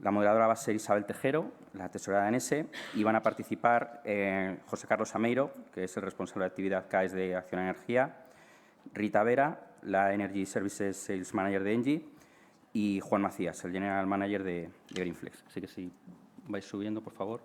La moderadora va a ser Isabel Tejero, la tesorera de ANESE, y van a participar José Carlos Ameiro, que es el responsable de actividad CAES de Acciona Energía, Rita Vera, la Energy Services Sales Manager de Engie, y Juan Macías, el General Manager de Greenflex. Así que si vais subiendo, por favor.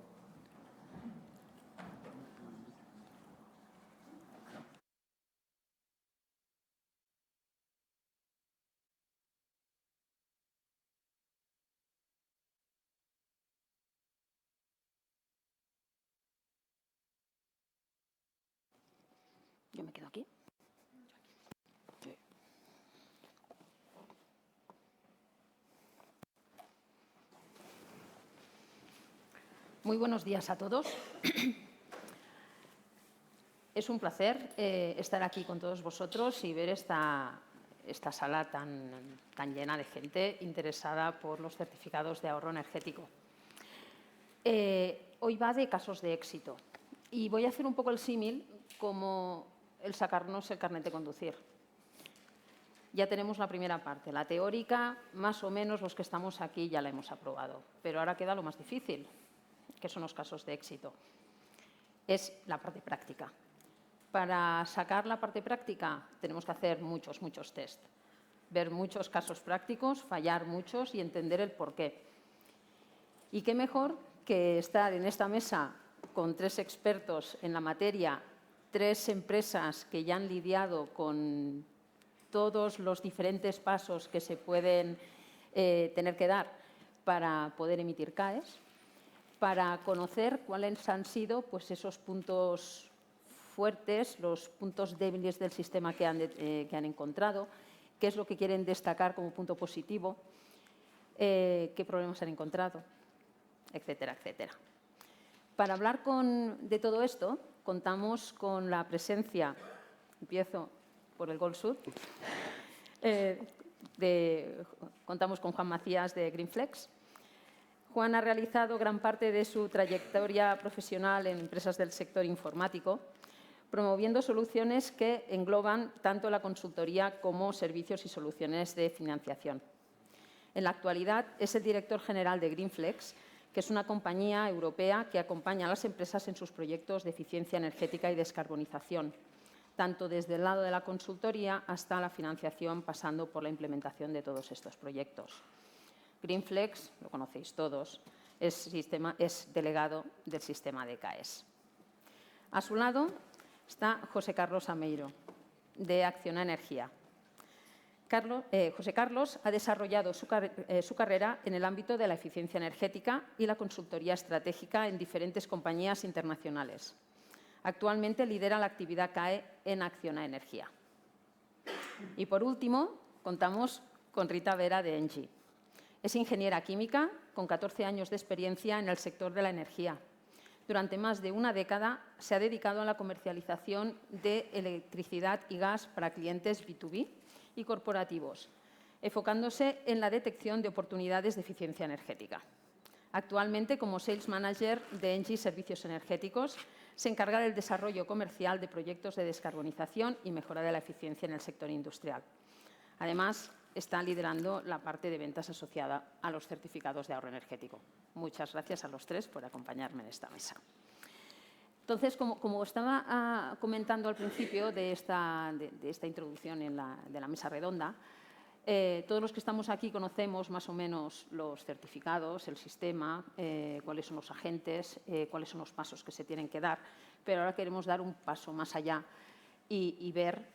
Yo me quedo aquí. Sí. Muy buenos días a todos. Es un placer estar aquí con todos vosotros y ver esta sala tan llena de gente interesada por los certificados de ahorro energético. Hoy va de casos de éxito y voy a hacer un poco el símil como el sacarnos el carnet de conducir. Ya tenemos la primera parte, la teórica, más o menos los que estamos aquí ya la hemos aprobado, pero ahora queda lo más difícil, que son los casos de éxito. Es la parte práctica. Para sacar la parte práctica tenemos que hacer muchos test, ver muchos casos prácticos, fallar muchos y entender el porqué. Y qué mejor que estar en esta mesa con 3 expertos en la materia, 3 empresas que ya han lidiado con todos los diferentes pasos que se pueden tener que dar para poder emitir CAEs, para conocer cuáles han sido pues, esos puntos fuertes, los puntos débiles del sistema que han encontrado, qué es lo que quieren destacar como punto positivo, qué problemas han encontrado, etcétera, etcétera. Para hablar de todo esto, contamos con la presencia, empiezo por el Gold Sud, contamos con Juan Macías de Greenflex. Juan ha realizado gran parte de su trayectoria profesional en empresas del sector informático, promoviendo soluciones que engloban tanto la consultoría como servicios y soluciones de financiación. En la actualidad es el director general de Greenflex, que es una compañía europea que acompaña a las empresas en sus proyectos de eficiencia energética y descarbonización, tanto desde el lado de la consultoría hasta la financiación, pasando por la implementación de todos estos proyectos. Greenflex, lo conocéis todos, es delegado del sistema de CAES. A su lado está José Carlos Ameiro, de Acciona Energía. José Carlos ha desarrollado su carrera en el ámbito de la eficiencia energética y la consultoría estratégica en diferentes compañías internacionales. Actualmente lidera la actividad CAE en Acciona Energía. Y por último, contamos con Rita Vera de Engie. Es ingeniera química con 14 años de experiencia en el sector de la energía. Durante más de una década se ha dedicado a la comercialización de electricidad y gas para clientes B2B y corporativos, enfocándose en la detección de oportunidades de eficiencia energética. Actualmente, como Sales Manager de Engie Servicios Energéticos, se encarga del desarrollo comercial de proyectos de descarbonización y mejora de la eficiencia en el sector industrial. Además, está liderando la parte de ventas asociada a los certificados de ahorro energético. Muchas gracias a los 3 por acompañarme en esta mesa. Entonces, como estaba comentando al principio de esta introducción de la mesa redonda, todos los que estamos aquí conocemos más o menos los certificados, el sistema, cuáles son los agentes, cuáles son los pasos que se tienen que dar, pero ahora queremos dar un paso más allá y ver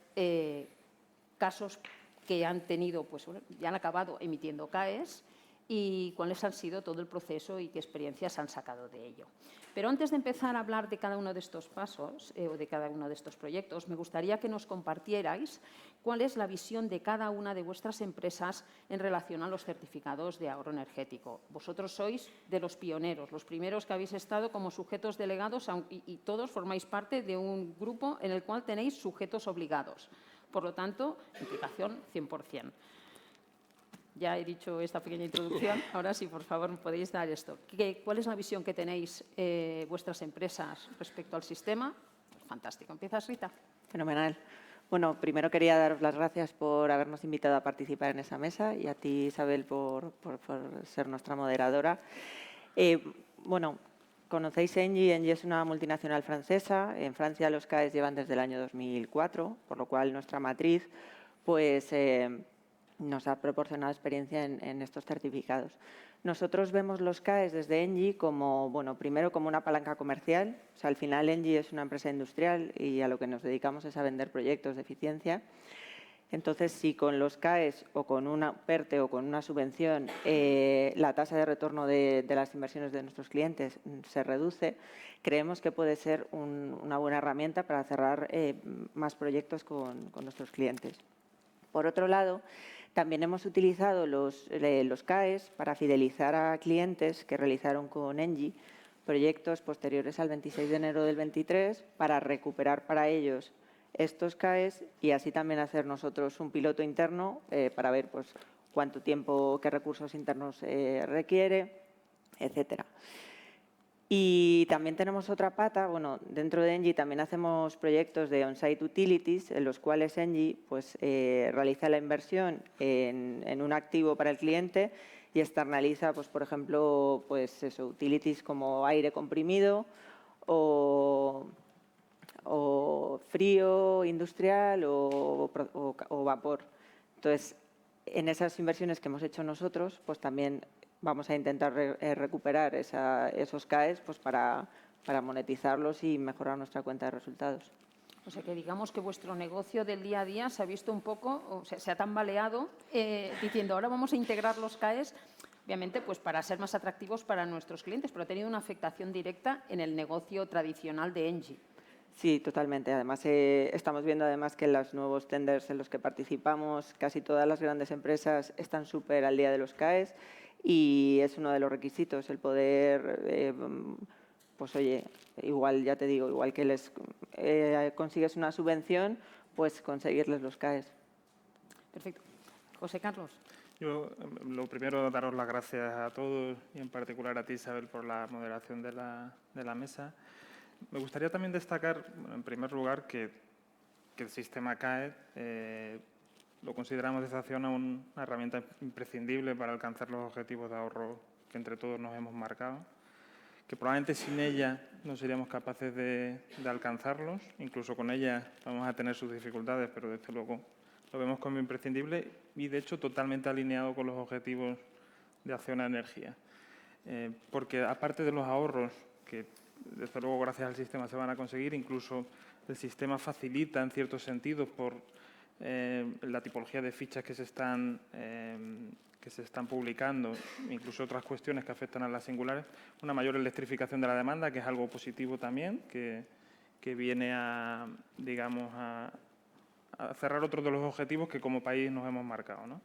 casos que han tenido, pues, ya han acabado emitiendo CAEs y cuáles han sido todo el proceso y qué experiencias han sacado de ello. Pero antes de empezar a hablar de cada uno de estos pasos o de cada uno de estos proyectos, me gustaría que nos compartierais cuál es la visión de cada una de vuestras empresas en relación a los certificados de ahorro energético. Vosotros sois de los pioneros, los primeros que habéis estado como sujetos delegados y todos formáis parte de un grupo en el cual tenéis sujetos obligados. Por lo tanto, implicación 100%. Ya he dicho esta pequeña introducción, ahora sí, por favor, podéis dar esto. ¿Cuál es la visión que tenéis vuestras empresas respecto al sistema? Fantástico. ¿Empiezas, Rita? Fenomenal. Bueno, primero quería daros las gracias por habernos invitado a participar en esa mesa y a ti, Isabel, por ser nuestra moderadora. Bueno, conocéis Engie. Engie es una multinacional francesa. En Francia los CAEs llevan desde el año 2004, por lo cual nuestra matriz pues, nos ha proporcionado experiencia en estos certificados. Nosotros vemos los CAEs desde Engie como, bueno, primero como una palanca comercial. O sea, al final Engie es una empresa industrial y a lo que nos dedicamos es a vender proyectos de eficiencia. Entonces, si con los CAEs o con una PERTE o con una subvención la tasa de retorno de las inversiones de nuestros clientes se reduce, creemos que puede ser una buena herramienta para cerrar más proyectos con nuestros clientes. Por otro lado, también hemos utilizado los CAEs para fidelizar a clientes que realizaron con Engie proyectos posteriores al 26 de enero del 23 para recuperar para ellos estos CAEs y así también hacer nosotros un piloto interno para ver pues, cuánto tiempo, qué recursos internos requiere, etcétera. Y también tenemos otra pata, bueno, dentro de Engie también hacemos proyectos de on-site utilities, en los cuales Engie pues, realiza la inversión en un activo para el cliente y externaliza, pues, por ejemplo, pues eso, utilities como aire comprimido o frío industrial o vapor. Entonces, en esas inversiones que hemos hecho nosotros, pues también vamos a intentar recuperar esos CAEs pues para monetizarlos y mejorar nuestra cuenta de resultados. O sea, que digamos que vuestro negocio del día a día se ha visto un poco, o sea, se ha tambaleado diciendo ahora vamos a integrar los CAEs, obviamente pues para ser más atractivos para nuestros clientes, pero ha tenido una afectación directa en el negocio tradicional de Engie. Sí, totalmente. Además, estamos viendo además que en los nuevos tenders en los que participamos, casi todas las grandes empresas están súper al día de los CAEs y es uno de los requisitos, el poder, pues oye, igual, ya te digo, igual que les consigues una subvención, pues conseguirles los CAEs. Perfecto. José Carlos. Yo, lo primero, daros las gracias a todos y en particular a ti, Isabel, por la moderación de la mesa. Me gustaría también destacar, bueno, en primer lugar, que el sistema CAE lo consideramos desde Acciona una herramienta imprescindible para alcanzar los objetivos de ahorro que entre todos nos hemos marcado, que probablemente sin ella no seríamos capaces de alcanzarlos, incluso con ella vamos a tener sus dificultades, pero desde luego lo vemos como imprescindible y, de hecho, totalmente alineado con los objetivos de Acciona Energía. Porque, aparte de los ahorros que, desde luego, gracias al sistema se van a conseguir, incluso el sistema facilita, en ciertos sentidos, por la tipología de fichas que se están publicando, incluso otras cuestiones que afectan a las singulares, una mayor electrificación de la demanda, que es algo positivo también, que viene a, digamos, a cerrar otro de los objetivos que como país nos hemos marcado, ¿no?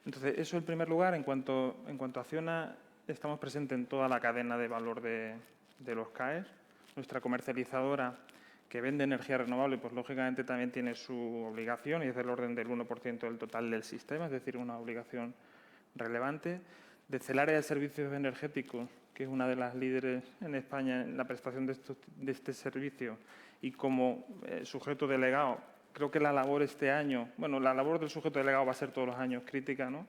Entonces, eso en primer lugar. En cuanto a Acciona, estamos presentes en toda la cadena de valor de los CAEs. Nuestra comercializadora, que vende energía renovable, pues lógicamente también tiene su obligación y es del orden del 1% del total del sistema, es decir, una obligación relevante. Desde el área de servicios energéticos, que es una de las líderes en España en la prestación de este servicio y como sujeto delegado, creo que la labor este año, bueno, la labor del sujeto delegado va a ser todos los años crítica, ¿no?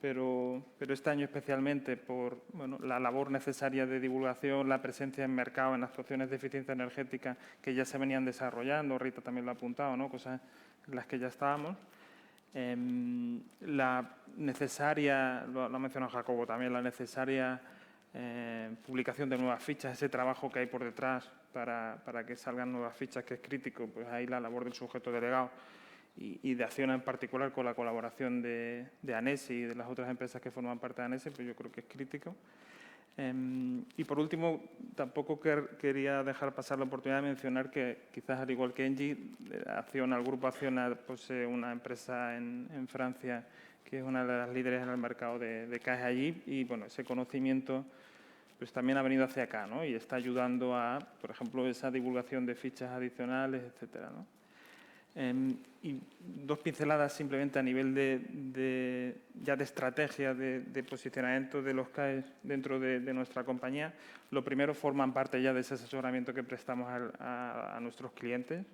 Pero este año especialmente por la labor necesaria de divulgación, la presencia en mercado, en actuaciones de eficiencia energética que ya se venían desarrollando, Rita también lo ha apuntado, ¿no? Cosas en las que ya estábamos. La necesaria, lo ha mencionado Jacobo también, la necesaria publicación de nuevas fichas, ese trabajo que hay por detrás para que salgan nuevas fichas, que es crítico, pues ahí la labor del sujeto delegado y de Acciona en particular, con la colaboración de ANESI y de las otras empresas que forman parte de ANESI, pues yo creo que es crítico. Y por último, tampoco quería dejar pasar la oportunidad de mencionar que quizás al igual que Engie, Acciona, el grupo Acciona posee una empresa en Francia que es una de las líderes en el mercado de CAEs allí y bueno, ese conocimiento pues también ha venido hacia acá, ¿no? Y está ayudando a, por ejemplo, esa divulgación de fichas adicionales, etcétera, ¿no? Y dos pinceladas simplemente a nivel de estrategia de posicionamiento de los CAEs dentro de nuestra compañía. Lo primero, forman parte ya de ese asesoramiento que prestamos a nuestros clientes.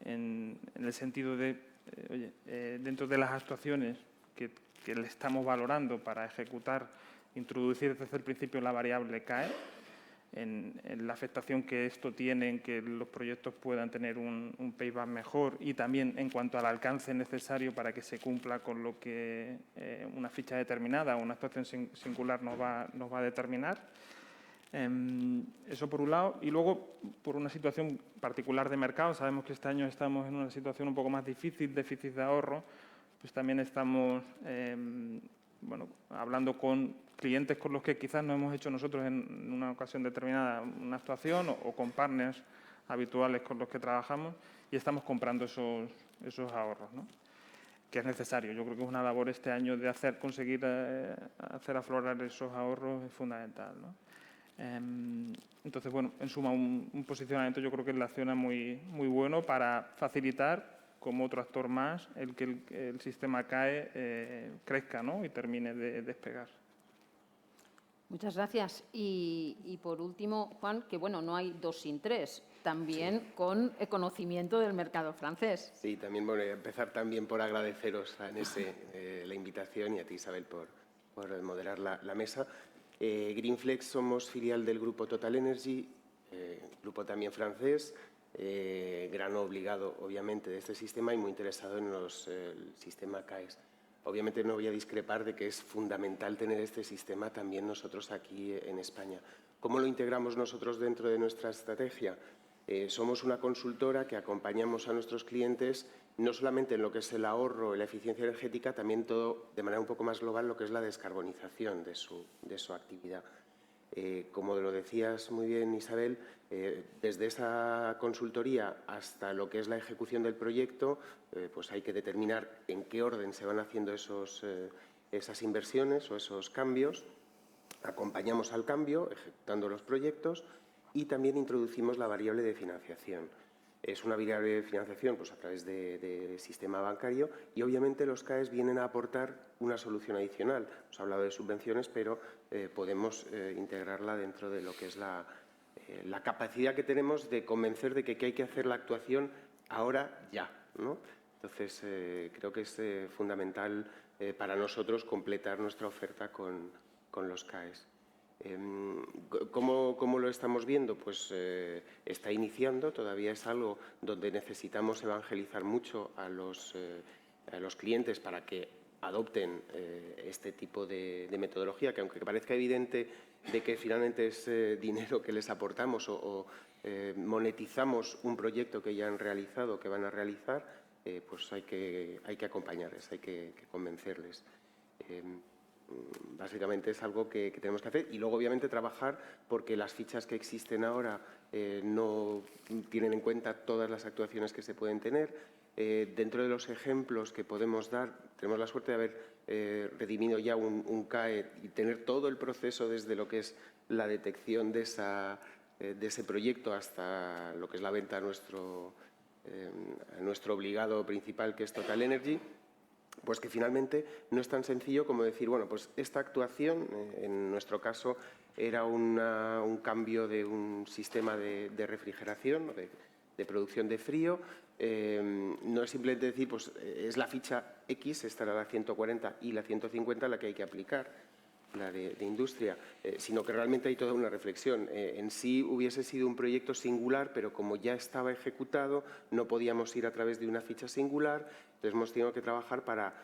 en el sentido de, dentro de las actuaciones que le estamos valorando para ejecutar, introducir desde el principio la variable CAE, en la afectación que esto tiene en que los proyectos puedan tener un payback mejor y también en cuanto al alcance necesario para que se cumpla con lo que una ficha determinada o una actuación singular nos va a determinar. Eso por un lado. Y luego, por una situación particular de mercado, sabemos que este año estamos en una situación un poco más difícil, déficit de ahorro, pues también estamos hablando con clientes con los que quizás no hemos hecho nosotros en una ocasión determinada una actuación o con partners habituales con los que trabajamos y estamos comprando esos ahorros, ¿no? Que es necesario. Yo creo que es una labor este año de conseguir hacer aflorar esos ahorros es fundamental, ¿no? Entonces, bueno, en suma, un posicionamiento yo creo que es la acción muy bueno para facilitar como otro actor más el que el sistema CAE crezca, ¿no? Y termine de despegar. Muchas gracias. Y por último, Juan, que bueno, no hay dos sin tres, también con el conocimiento del mercado francés. Sí, también voy a empezar también por agradeceros a Nese la invitación y a ti, Isabel, por moderar la mesa. Greenflex somos filial del grupo Total Energy, grupo también francés, gran obligado, obviamente, de este sistema y muy interesado en el sistema CAES. Obviamente no voy a discrepar de que es fundamental tener este sistema también nosotros aquí en España. ¿Cómo lo integramos nosotros dentro de nuestra estrategia? Somos una consultora que acompañamos a nuestros clientes no solamente en lo que es el ahorro y la eficiencia energética, también todo de manera un poco más global lo que es la descarbonización de su actividad. Como lo decías muy bien, Isabel, desde esa consultoría hasta lo que es la ejecución del proyecto, pues hay que determinar en qué orden se van haciendo esas inversiones o esos cambios. Acompañamos al cambio, ejecutando los proyectos y también introducimos la variable de financiación. Es una variable de financiación pues, a través del sistema bancario y obviamente los CAES vienen a aportar una solución adicional. Os he hablado de subvenciones, pero podemos integrarla dentro de lo que es la capacidad que tenemos de convencer de que hay que hacer la actuación ahora ya, ¿no? Entonces, creo que es fundamental para nosotros completar nuestra oferta con los CAES. ¿Cómo lo estamos viendo? Pues está iniciando, todavía es algo donde necesitamos evangelizar mucho a los clientes para que adopten este tipo de metodología, que aunque parezca evidente de que finalmente es dinero que les aportamos o monetizamos un proyecto que ya han realizado, que van a realizar, pues hay que acompañarles, hay que convencerles. Básicamente es algo que tenemos que hacer y luego obviamente trabajar porque las fichas que existen ahora no tienen en cuenta todas las actuaciones que se pueden tener. Dentro de los ejemplos que podemos dar, tenemos la suerte de haber redimido ya un CAE y tener todo el proceso desde lo que es la detección de ese proyecto hasta lo que es la venta a nuestro obligado principal, que es Total Energy. Pues que finalmente no es tan sencillo como decir, bueno, pues esta actuación, en nuestro caso, era un cambio de un sistema de refrigeración, de producción de frío. No es simplemente decir, pues es la ficha X, esta era la 140 y la 150 la que hay que aplicar, la de industria, sino que realmente hay toda una reflexión. En sí hubiese sido un proyecto singular, pero como ya estaba ejecutado, no podíamos ir a través de una ficha singular, entonces hemos tenido que trabajar para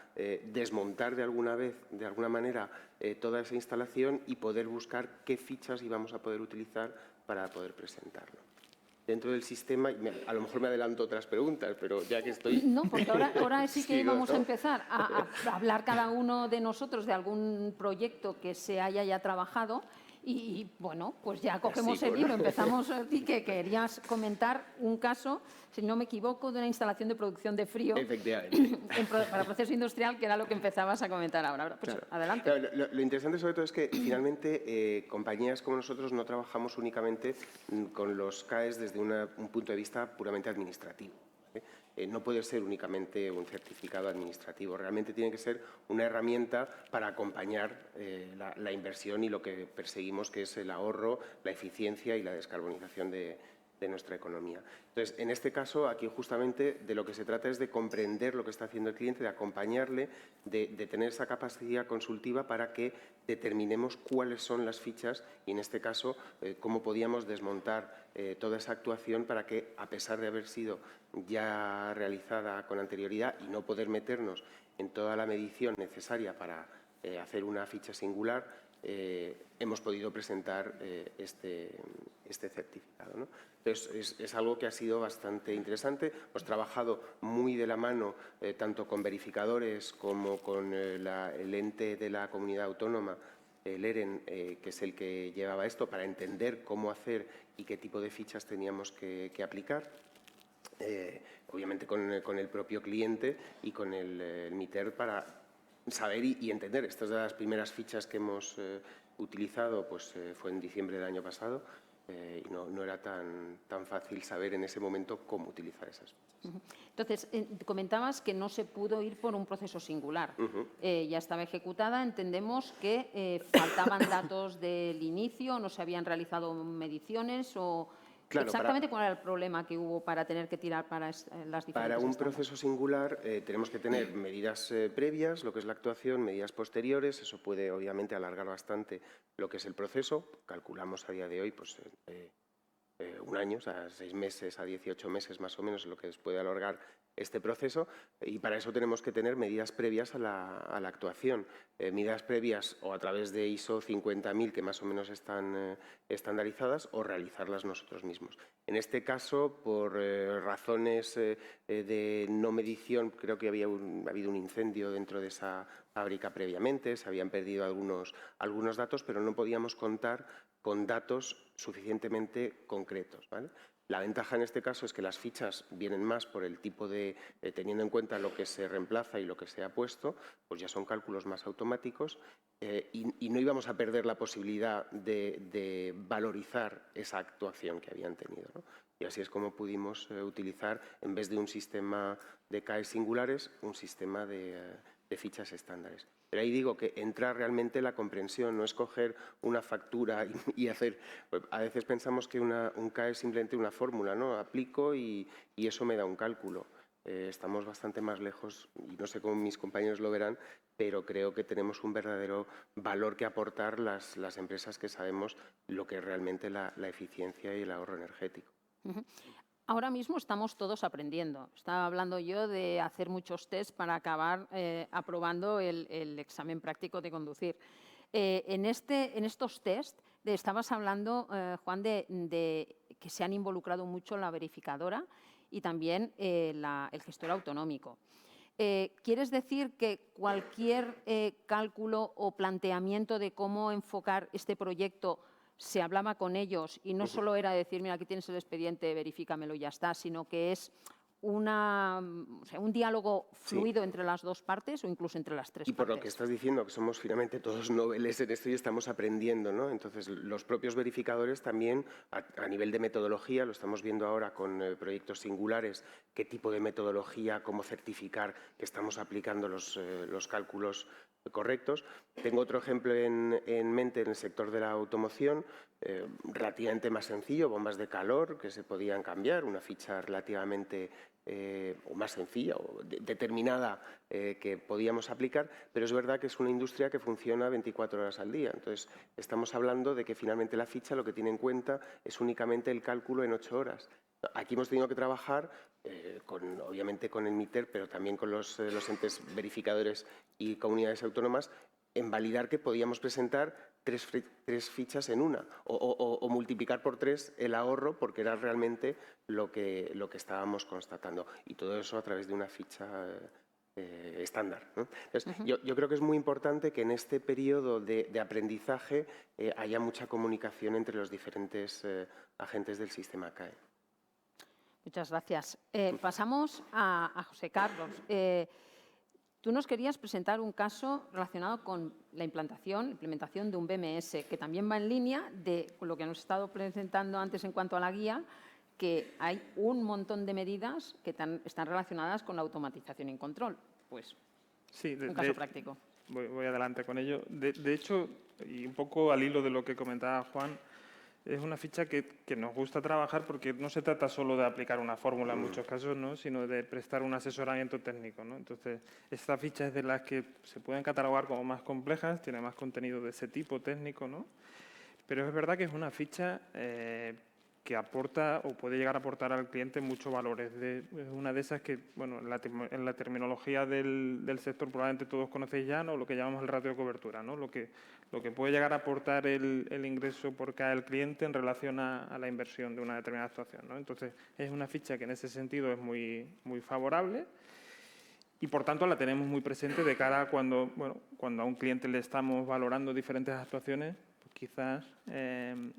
desmontar de alguna manera toda esa instalación y poder buscar qué fichas íbamos a poder utilizar para poder presentarlo. Dentro del sistema, a lo mejor me adelanto otras preguntas, pero ya que estoy... No, porque ahora sí que Sigo, vamos ¿no? a empezar a hablar cada uno de nosotros de algún proyecto que se haya ya trabajado y bueno, pues ya cogemos Sí, el bueno. hilo. Empezamos a ti que querías comentar un caso, si no me equivoco, de una instalación de producción de frío Efectivamente. para proceso industrial, que era lo que empezabas a comentar ahora. Pues Claro. adelante. Claro, lo interesante sobre todo es que finalmente compañías como nosotros no trabajamos únicamente con los CAES desde un punto de vista puramente administrativo. No puede ser únicamente un certificado administrativo, realmente tiene que ser una herramienta para acompañar la inversión y lo que perseguimos, que es el ahorro, la eficiencia y la descarbonización de nuestra economía. Entonces, en este caso, aquí justamente de lo que se trata es de comprender lo que está haciendo el cliente, de acompañarle, de tener esa capacidad consultiva para que determinemos cuáles son las fichas y, en este caso, cómo podíamos desmontar toda esa actuación para que, a pesar de haber sido ya realizada con anterioridad y no poder meternos en toda la medición necesaria para hacer una ficha singular, hemos podido presentar este certificado, ¿no? Entonces, es algo que ha sido bastante interesante. Hemos trabajado muy de la mano, tanto con verificadores como con el ente de la comunidad autónoma, el EREN, que es el que llevaba esto, para entender cómo hacer y qué tipo de fichas teníamos que aplicar. Obviamente con el propio cliente y con el MITER para saber y entender. Estas de las primeras fichas que hemos utilizado fue en diciembre del año pasado y no era tan fácil saber en ese momento cómo utilizar esas fichas. Entonces, comentabas que no se pudo ir por un proceso singular. Ya estaba ejecutada, entendemos que faltaban datos del inicio, no se habían realizado mediciones o... Claro, exactamente cuál era el problema que hubo para tener que tirar para las diferentes Para un estándares. proceso singular tenemos que tener medidas previas, lo que es la actuación, medidas posteriores. Eso puede obviamente alargar bastante lo que es el proceso. Calculamos a día de hoy un año, o sea, 6 meses a 18 meses más o menos es lo que puede alargar este proceso, y para eso tenemos que tener medidas previas a la actuación. Medidas previas o a través de ISO 50000, que más o menos están estandarizadas, o realizarlas nosotros mismos. En este caso, por razones de no medición, creo que ha habido un incendio dentro de esa fábrica previamente, se habían perdido algunos datos, pero no podíamos contar con datos suficientemente concretos, ¿vale? La ventaja en este caso es que las fichas vienen más por el tipo de, teniendo en cuenta lo que se reemplaza y lo que se ha puesto, pues ya son cálculos más automáticos y no íbamos a perder la posibilidad de valorizar esa actuación que habían tenido, ¿no? Y así es como pudimos utilizar, en vez de un sistema de CAE singulares, un sistema de fichas estándares. Pero ahí digo que entra realmente la comprensión, no es coger una factura y hacer... A veces pensamos que un CAE es simplemente una fórmula, ¿no? Aplico y eso me da un cálculo. Estamos bastante más lejos, y no sé cómo mis compañeros lo verán, pero creo que tenemos un verdadero valor que aportar las empresas que sabemos lo que es realmente la eficiencia y el ahorro energético. Ahora mismo estamos todos aprendiendo. Estaba hablando yo de hacer muchos tests para acabar aprobando el examen práctico de conducir. En estos tests estabas hablando, Juan, de que se han involucrado mucho la verificadora y también el gestor autonómico. ¿Quieres decir que cualquier cálculo o planteamiento de cómo enfocar este proyecto se hablaba con ellos y no solo era decir, mira, aquí tienes el expediente, verifícamelo y ya está, sino que es un diálogo fluido entre las dos partes o incluso entre las tres partes? Y por lo que estás diciendo, que somos finalmente todos noveles en esto y estamos aprendiendo, ¿no? Entonces, los propios verificadores también, a nivel de metodología, lo estamos viendo ahora con proyectos singulares, qué tipo de metodología, cómo certificar que estamos aplicando los cálculos correctos. Tengo otro ejemplo en mente en el sector de la automoción, relativamente más sencillo, bombas de calor que se podían cambiar, una ficha relativamente o más sencilla o determinada que podíamos aplicar, pero es verdad que es una industria que funciona 24 horas al día. Entonces, estamos hablando de que finalmente la ficha lo que tiene en cuenta es únicamente el cálculo en 8 horas. Aquí hemos tenido que trabajar, obviamente con el MITER, pero también con los entes verificadores y comunidades autónomas, en validar que podíamos presentar tres fichas en una o multiplicar por 3 el ahorro, porque era realmente lo que estábamos constatando. Y todo eso a través de una ficha estándar, ¿no? Entonces, yo creo que es muy importante que en este periodo de aprendizaje haya mucha comunicación entre los diferentes agentes del sistema CAE. Muchas gracias. Pasamos a José Carlos. Tú nos querías presentar un caso relacionado con la implementación de un BMS, que también va en línea de lo que nos he estado presentando antes en cuanto a la guía, que hay un montón de medidas que están relacionadas con la automatización y control. Pues, sí, un caso práctico. Voy adelante con ello. De hecho, y un poco al hilo de lo que comentaba Juan, es una ficha que nos gusta trabajar porque no se trata solo de aplicar una fórmula en muchos casos, ¿no? Sino de prestar un asesoramiento técnico, ¿no? Entonces, esta ficha es de las que se pueden catalogar como más complejas, tiene más contenido de ese tipo técnico, ¿no? Pero es verdad que es una ficha que aporta o puede llegar a aportar al cliente muchos valores. Es una de esas que, bueno, en la terminología del sector probablemente todos conocéis ya, ¿no? Lo que llamamos el ratio de cobertura, ¿no? Lo que puede llegar a aportar el ingreso por cada cliente en relación a la inversión de una determinada actuación, ¿no? Entonces, es una ficha que en ese sentido es muy, muy favorable y, por tanto, la tenemos muy presente de cara a cuando a un cliente le estamos valorando diferentes actuaciones. Quizás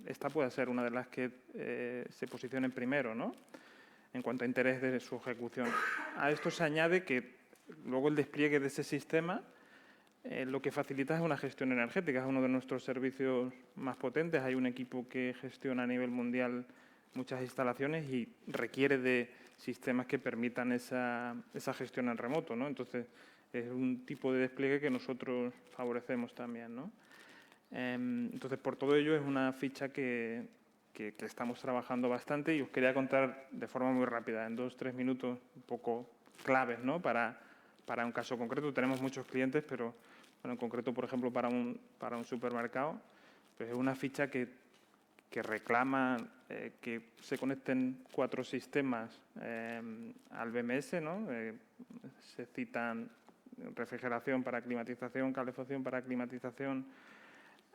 esta pueda ser una de las que se posicionen primero, ¿no? En cuanto a interés de su ejecución. A esto se añade que luego el despliegue de ese sistema lo que facilita es una gestión energética. Es uno de nuestros servicios más potentes. Hay un equipo que gestiona a nivel mundial muchas instalaciones y requiere de sistemas que permitan esa gestión en remoto, ¿no? Entonces, es un tipo de despliegue que nosotros favorecemos también, ¿no? Entonces, por todo ello, es una ficha que estamos trabajando bastante y os quería contar de forma muy rápida, en 2 o 3 minutos, un poco claves, ¿no? Para un caso concreto. Tenemos muchos clientes, pero bueno, en concreto, por ejemplo, para un supermercado, pues es una ficha que reclama que se conecten 4 sistemas al BMS, ¿no? Se citan refrigeración para climatización, calefacción para climatización,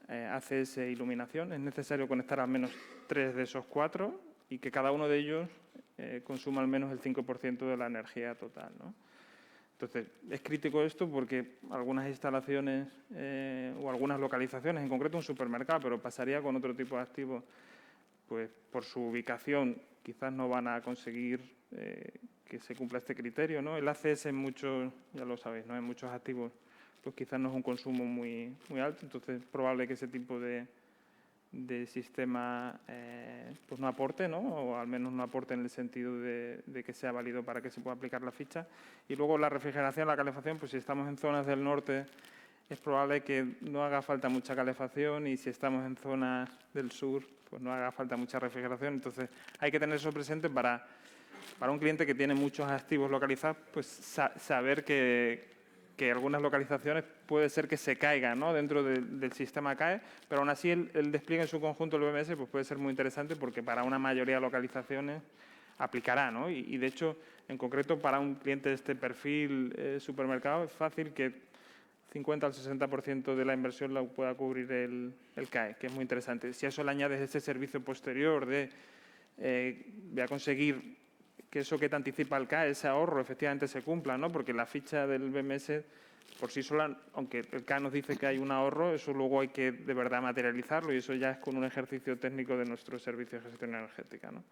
ACS e iluminación. Es necesario conectar al menos 3 de esos 4 y que cada uno de ellos consuma al menos el 5% de la energía total, ¿no? Entonces, es crítico esto porque algunas instalaciones o algunas localizaciones, en concreto un supermercado, pero pasaría con otro tipo de activos, pues por su ubicación quizás no van a conseguir que se cumpla este criterio, ¿no? El ACS en muchos, ya lo sabéis, ¿no? En muchos activos pues quizás no es un consumo muy, muy alto, entonces es probable que ese tipo de sistema pues no aporte, ¿no? O al menos no aporte en el sentido de que sea válido para que se pueda aplicar la ficha. Y luego la refrigeración, la calefacción, pues si estamos en zonas del norte es probable que no haga falta mucha calefacción y si estamos en zonas del sur pues no haga falta mucha refrigeración. Entonces hay que tener eso presente para un cliente que tiene muchos activos localizados, pues saber que algunas localizaciones puede ser que se caigan, ¿no? Dentro del sistema CAE, pero aún así el despliegue en su conjunto del BMS pues puede ser muy interesante porque para una mayoría de localizaciones aplicará, ¿no? Y de hecho, en concreto, para un cliente de este perfil supermercado es fácil que 50 al 60% de la inversión la pueda cubrir el CAE, que es muy interesante. Si a eso le añades ese servicio posterior de voy a conseguir que eso que te anticipa el CAE, ese ahorro, efectivamente se cumpla, ¿no? Porque la ficha del BMS por sí sola, aunque el CAE nos dice que hay un ahorro, eso luego hay que de verdad materializarlo y eso ya es con un ejercicio técnico de nuestro servicio de gestión energética, ¿no?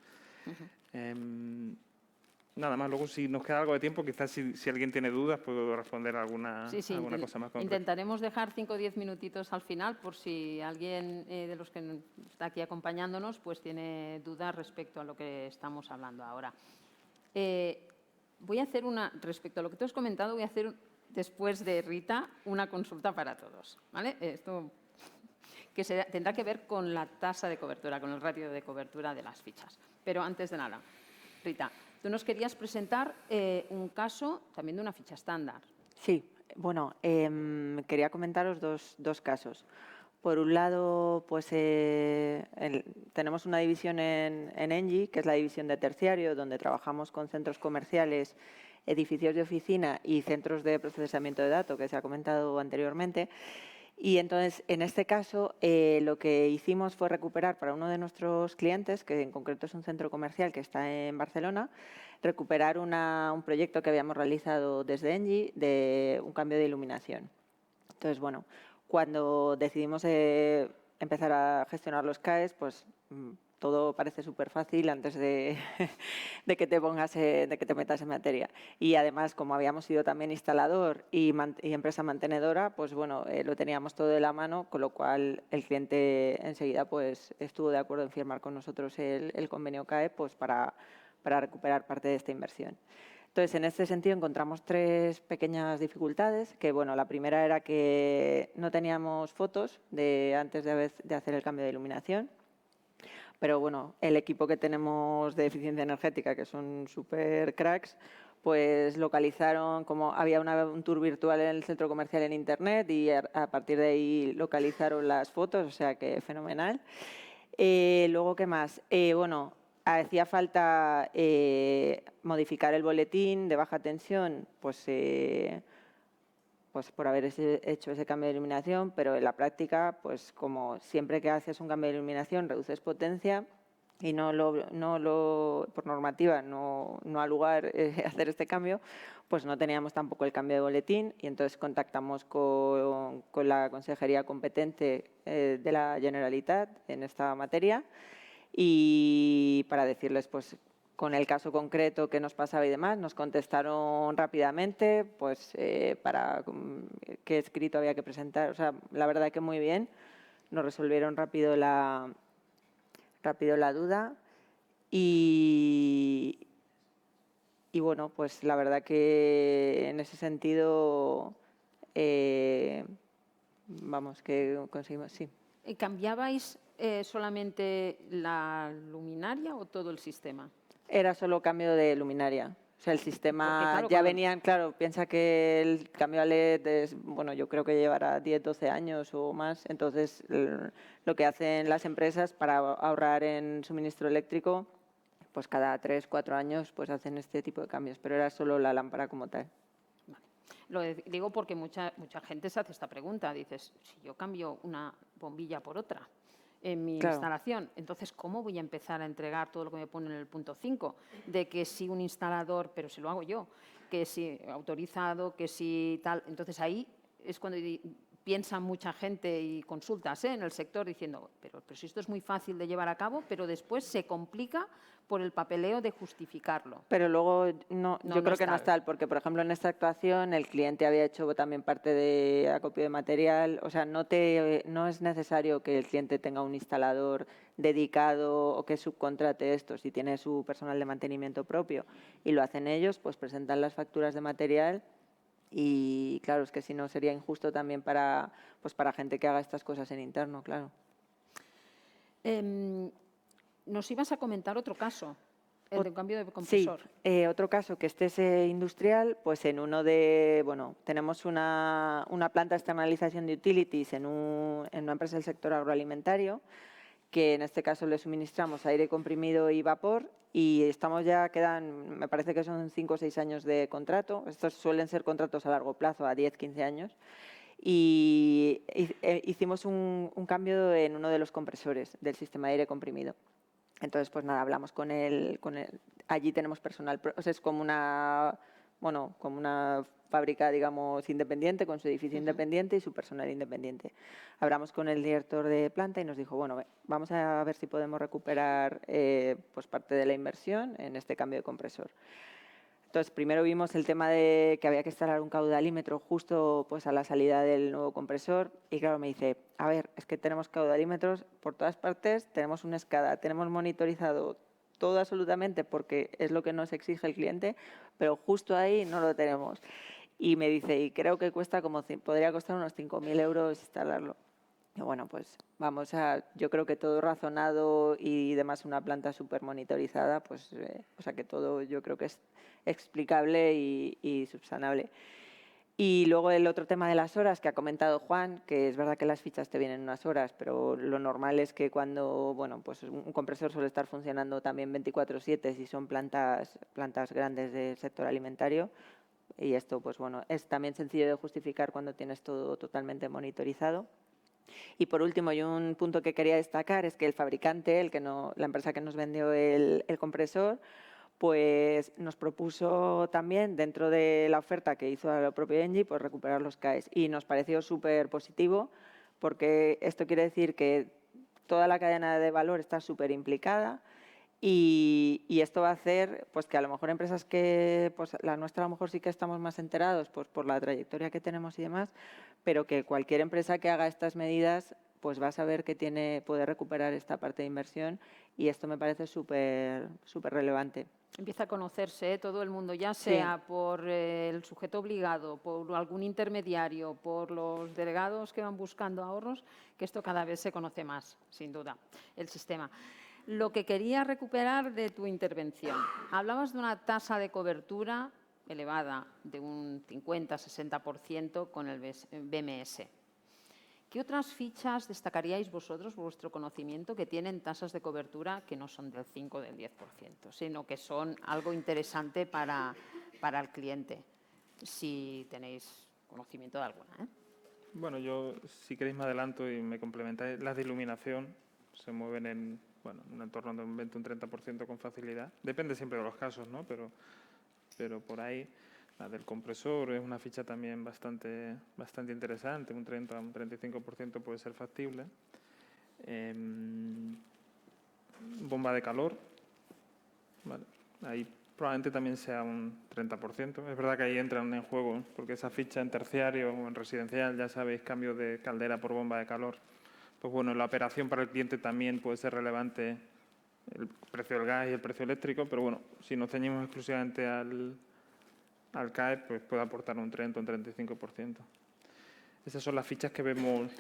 Nada más, luego si nos queda algo de tiempo, quizás si alguien tiene dudas puedo responder alguna cosa más concreta. Intentaremos dejar 5 o 10 minutitos al final por si alguien de los que está aquí acompañándonos pues tiene dudas respecto a lo que estamos hablando ahora. Voy a hacer respecto a lo que tú has comentado, voy a hacer después de Rita una consulta para todos, ¿vale? Esto que tendrá que ver con la tasa de cobertura, con el ratio de cobertura de las fichas. Pero antes de nada, Rita, tú nos querías presentar un caso también de una ficha estándar. Sí, bueno, quería comentaros dos casos. Por un lado, pues tenemos una división en Engie, que es la división de terciario, donde trabajamos con centros comerciales, edificios de oficina y centros de procesamiento de datos, que se ha comentado anteriormente. Y entonces, en este caso, lo que hicimos fue recuperar para uno de nuestros clientes, que en concreto es un centro comercial que está en Barcelona, recuperar un proyecto que habíamos realizado desde Engie de un cambio de iluminación. Entonces, bueno, cuando decidimos empezar a gestionar los CAEs, pues todo parece súper fácil antes de que te metas en materia. Y además, como habíamos sido también instalador y empresa mantenedora, pues bueno, lo teníamos todo de la mano, con lo cual el cliente enseguida pues estuvo de acuerdo en firmar con nosotros el convenio CAE pues para recuperar parte de esta inversión. Entonces, en este sentido, encontramos 3 pequeñas dificultades, que bueno, la primera era que no teníamos fotos antes de hacer el cambio de iluminación. Pero bueno, el equipo que tenemos de eficiencia energética, que son súper cracks, pues localizaron, como había un tour virtual en el centro comercial en Internet y a partir de ahí localizaron las fotos, o sea que fenomenal. Luego, ¿qué más? Bueno, hacía falta modificar el boletín de baja tensión, pues por haber hecho ese cambio de iluminación, pero en la práctica, pues como siempre que haces un cambio de iluminación, reduces potencia y por normativa no ha lugar hacer este cambio, pues no teníamos tampoco el cambio de boletín y entonces contactamos con la consejería competente de la Generalitat en esta materia y para decirles pues con el caso concreto que nos pasaba y demás, nos contestaron rápidamente pues para qué escrito había que presentar. O sea, la verdad que muy bien, nos resolvieron rápido la duda y bueno, pues la verdad que en ese sentido, vamos, que conseguimos, sí. ¿Cambiabais solamente la luminaria o todo el sistema? Era solo cambio de luminaria. O sea, el sistema Porque, claro, ya cuando- venían, claro, piensa que el cambio a LED es, bueno, yo creo que llevará 10, 12 años o más. Entonces, lo que hacen las empresas para ahorrar en suministro eléctrico, pues cada 3, 4 años pues hacen este tipo de cambios, pero era solo la lámpara como tal. Lo digo porque mucha gente se hace esta pregunta. Dices, si yo cambio una bombilla por otra en mi Claro. instalación, entonces, ¿cómo voy a empezar a entregar todo lo que me pone en el punto 5? De que si un instalador, pero si lo hago yo, que si autorizado, que si tal. Entonces, ahí es cuando piensa mucha gente y consultas en el sector diciendo, pero si esto es muy fácil de llevar a cabo, pero después se complica por el papeleo de justificarlo. Pero luego yo creo que no es tal. tal, porque por ejemplo en esta actuación el cliente había hecho también parte de acopio de material, o sea, no es necesario que el cliente tenga un instalador dedicado o que subcontrate esto, si tiene su personal de mantenimiento propio y lo hacen ellos, pues presentan las facturas de material y claro, es que si no sería injusto también para gente que haga estas cosas en interno, claro. Nos ibas a comentar otro caso, el de cambio de Sí, compresor. otro caso que este es industrial, pues en tenemos una planta de externalización de utilities en una empresa del sector agroalimentario, que en este caso le suministramos aire comprimido y vapor y me parece que son 5 o 6 años de contrato. Estos suelen ser contratos a largo plazo, a 10, 15 años. Y hicimos un cambio en uno de los compresores del sistema de aire comprimido. Entonces, pues nada, hablamos con él. Allí tenemos personal, o sea, es como una fábrica, digamos, independiente, con su edificio independiente y su personal independiente. Hablamos con el director de planta y nos dijo, bueno, vamos a ver si podemos recuperar pues parte de la inversión en este cambio de compresor. Entonces, primero vimos el tema de que había que instalar un caudalímetro justo pues, a la salida del nuevo compresor y claro, me dice, a ver, es que tenemos caudalímetros por todas partes, tenemos un SCADA, tenemos monitorizado todo absolutamente porque es lo que nos exige el cliente, pero justo ahí no lo tenemos. Y me dice, y creo que podría costar unos 5.000 euros instalarlo. Y bueno, pues yo creo que todo razonado y demás una planta súper monitorizada, pues, o sea que todo yo creo que es explicable y subsanable. Y luego el otro tema de las horas que ha comentado Juan, que es verdad que las fichas te vienen unas horas, pero lo normal es que cuando, bueno, pues un compresor suele estar funcionando también 24/7 si son plantas grandes del sector alimentario. Y esto, pues bueno, es también sencillo de justificar cuando tienes todo totalmente monitorizado. Y por último, y un punto que quería destacar es que el fabricante, la empresa que nos vendió el compresor, pues nos propuso también, dentro de la oferta que hizo a la propia Engie, pues recuperar los CAEs. Y nos pareció súper positivo, porque esto quiere decir que toda la cadena de valor está súper implicada y esto va a hacer pues que a lo mejor empresas que, pues la nuestra a lo mejor sí que estamos más enterados pues, por la trayectoria que tenemos y demás, pero que cualquier empresa que haga estas medidas pues va a saber que puede recuperar esta parte de inversión y esto me parece súper relevante. empieza a conocerse, todo el mundo, ya sea por el sujeto obligado, por algún intermediario, por los delegados que van buscando ahorros, que esto cada vez se conoce más, sin duda, el sistema. Lo que quería recuperar de tu intervención, hablabas de una tasa de cobertura elevada, de un 50-60% con el BMS. ¿Qué otras fichas destacaríais vosotros, por vuestro conocimiento, que tienen tasas de cobertura que no son del 5 o del 10%, sino que son algo interesante para el cliente? Si tenéis conocimiento de alguna, ¿eh? Bueno, yo, si queréis, me adelanto y me complementáis. Las de iluminación se mueven en un entorno de un 20 o un 30% con facilidad. Depende siempre de los casos, ¿no? Pero por ahí. La del compresor es una ficha también bastante interesante, un 30 o un 35% puede ser factible. Bomba de calor, ¿vale? Ahí probablemente también sea un 30%. Es verdad que ahí entran en juego, porque esa ficha en terciario o en residencial, ya sabéis, cambio de caldera por bomba de calor. Pues bueno, la operación para el cliente también puede ser relevante el precio del gas y el precio eléctrico, pero bueno, si nos ceñimos exclusivamente al CAE, pues puede aportar un 30 o un 35%. Esas son las fichas que vemos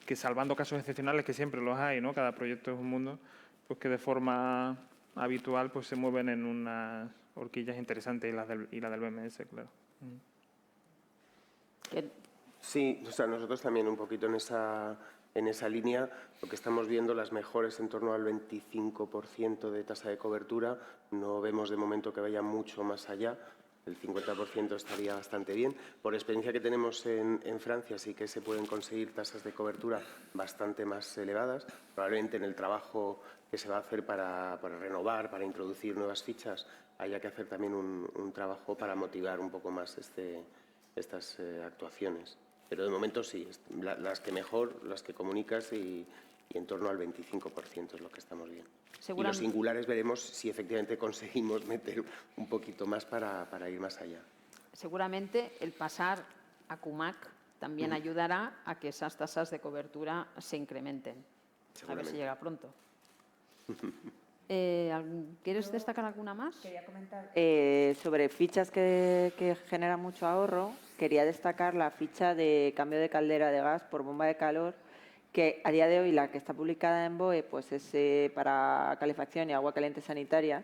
que, salvando casos excepcionales, que siempre los hay, ¿no? Cada proyecto es un mundo, pues que de forma habitual pues se mueven en unas horquillas interesantes, y la del BMS, claro. Sí, o sea, nosotros también un poquito en esa línea, lo que estamos viendo, las mejores en torno al 25% de tasa de cobertura. No vemos de momento que vaya mucho más allá. El 50% estaría bastante bien. Por experiencia que tenemos en Francia, sí que se pueden conseguir tasas de cobertura bastante más elevadas. Probablemente en el trabajo que se va a hacer para renovar, para introducir nuevas fichas, haya que hacer también un trabajo para motivar un poco más estas actuaciones. Pero de momento sí, las que mejor, las que comunicas, y en torno al 25% es lo que estamos viendo. Y los singulares veremos si efectivamente conseguimos meter un poquito más para ir más allá. Seguramente el pasar a CUMAC también ayudará a que esas tasas de cobertura se incrementen. A ver si llega pronto. ¿Quieres destacar alguna más? Quería comentar sobre fichas que generan mucho ahorro. Quería destacar la ficha de cambio de caldera de gas por bomba de calor, que a día de hoy la que está publicada en BOE pues es para calefacción y agua caliente sanitaria,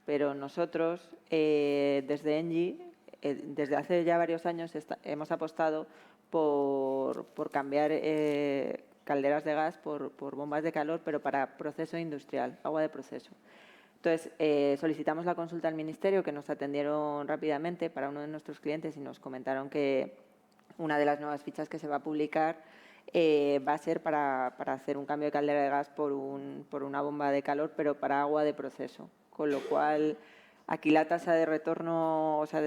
pero nosotros desde ENGIE, desde hace ya varios años hemos apostado por cambiar calderas de gas por bombas de calor, pero para proceso industrial, agua de proceso. Entonces, solicitamos la consulta al Ministerio, que nos atendieron rápidamente para uno de nuestros clientes y nos comentaron que una de las nuevas fichas que se va a publicar va a ser para hacer un cambio de caldera de gas por una bomba de calor, pero para agua de proceso. Con lo cual, aquí la tasa de retorno, o sea,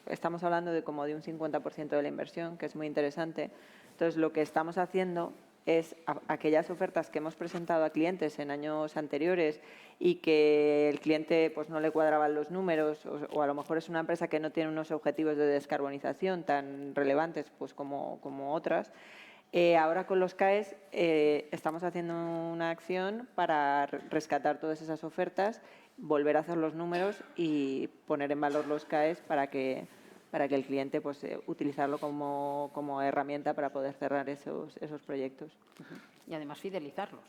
estamos hablando de como de un 50% de la inversión, que es muy interesante. Entonces, lo que estamos haciendo es aquellas ofertas que hemos presentado a clientes en años anteriores y que el cliente pues no le cuadraban los números, o a lo mejor es una empresa que no tiene unos objetivos de descarbonización tan relevantes pues como otras. Ahora con los CAEs estamos haciendo una acción para rescatar todas esas ofertas, volver a hacer los números y poner en valor los CAEs para que el cliente pues utilizarlo como herramienta para poder cerrar esos proyectos. Y además fidelizarlos.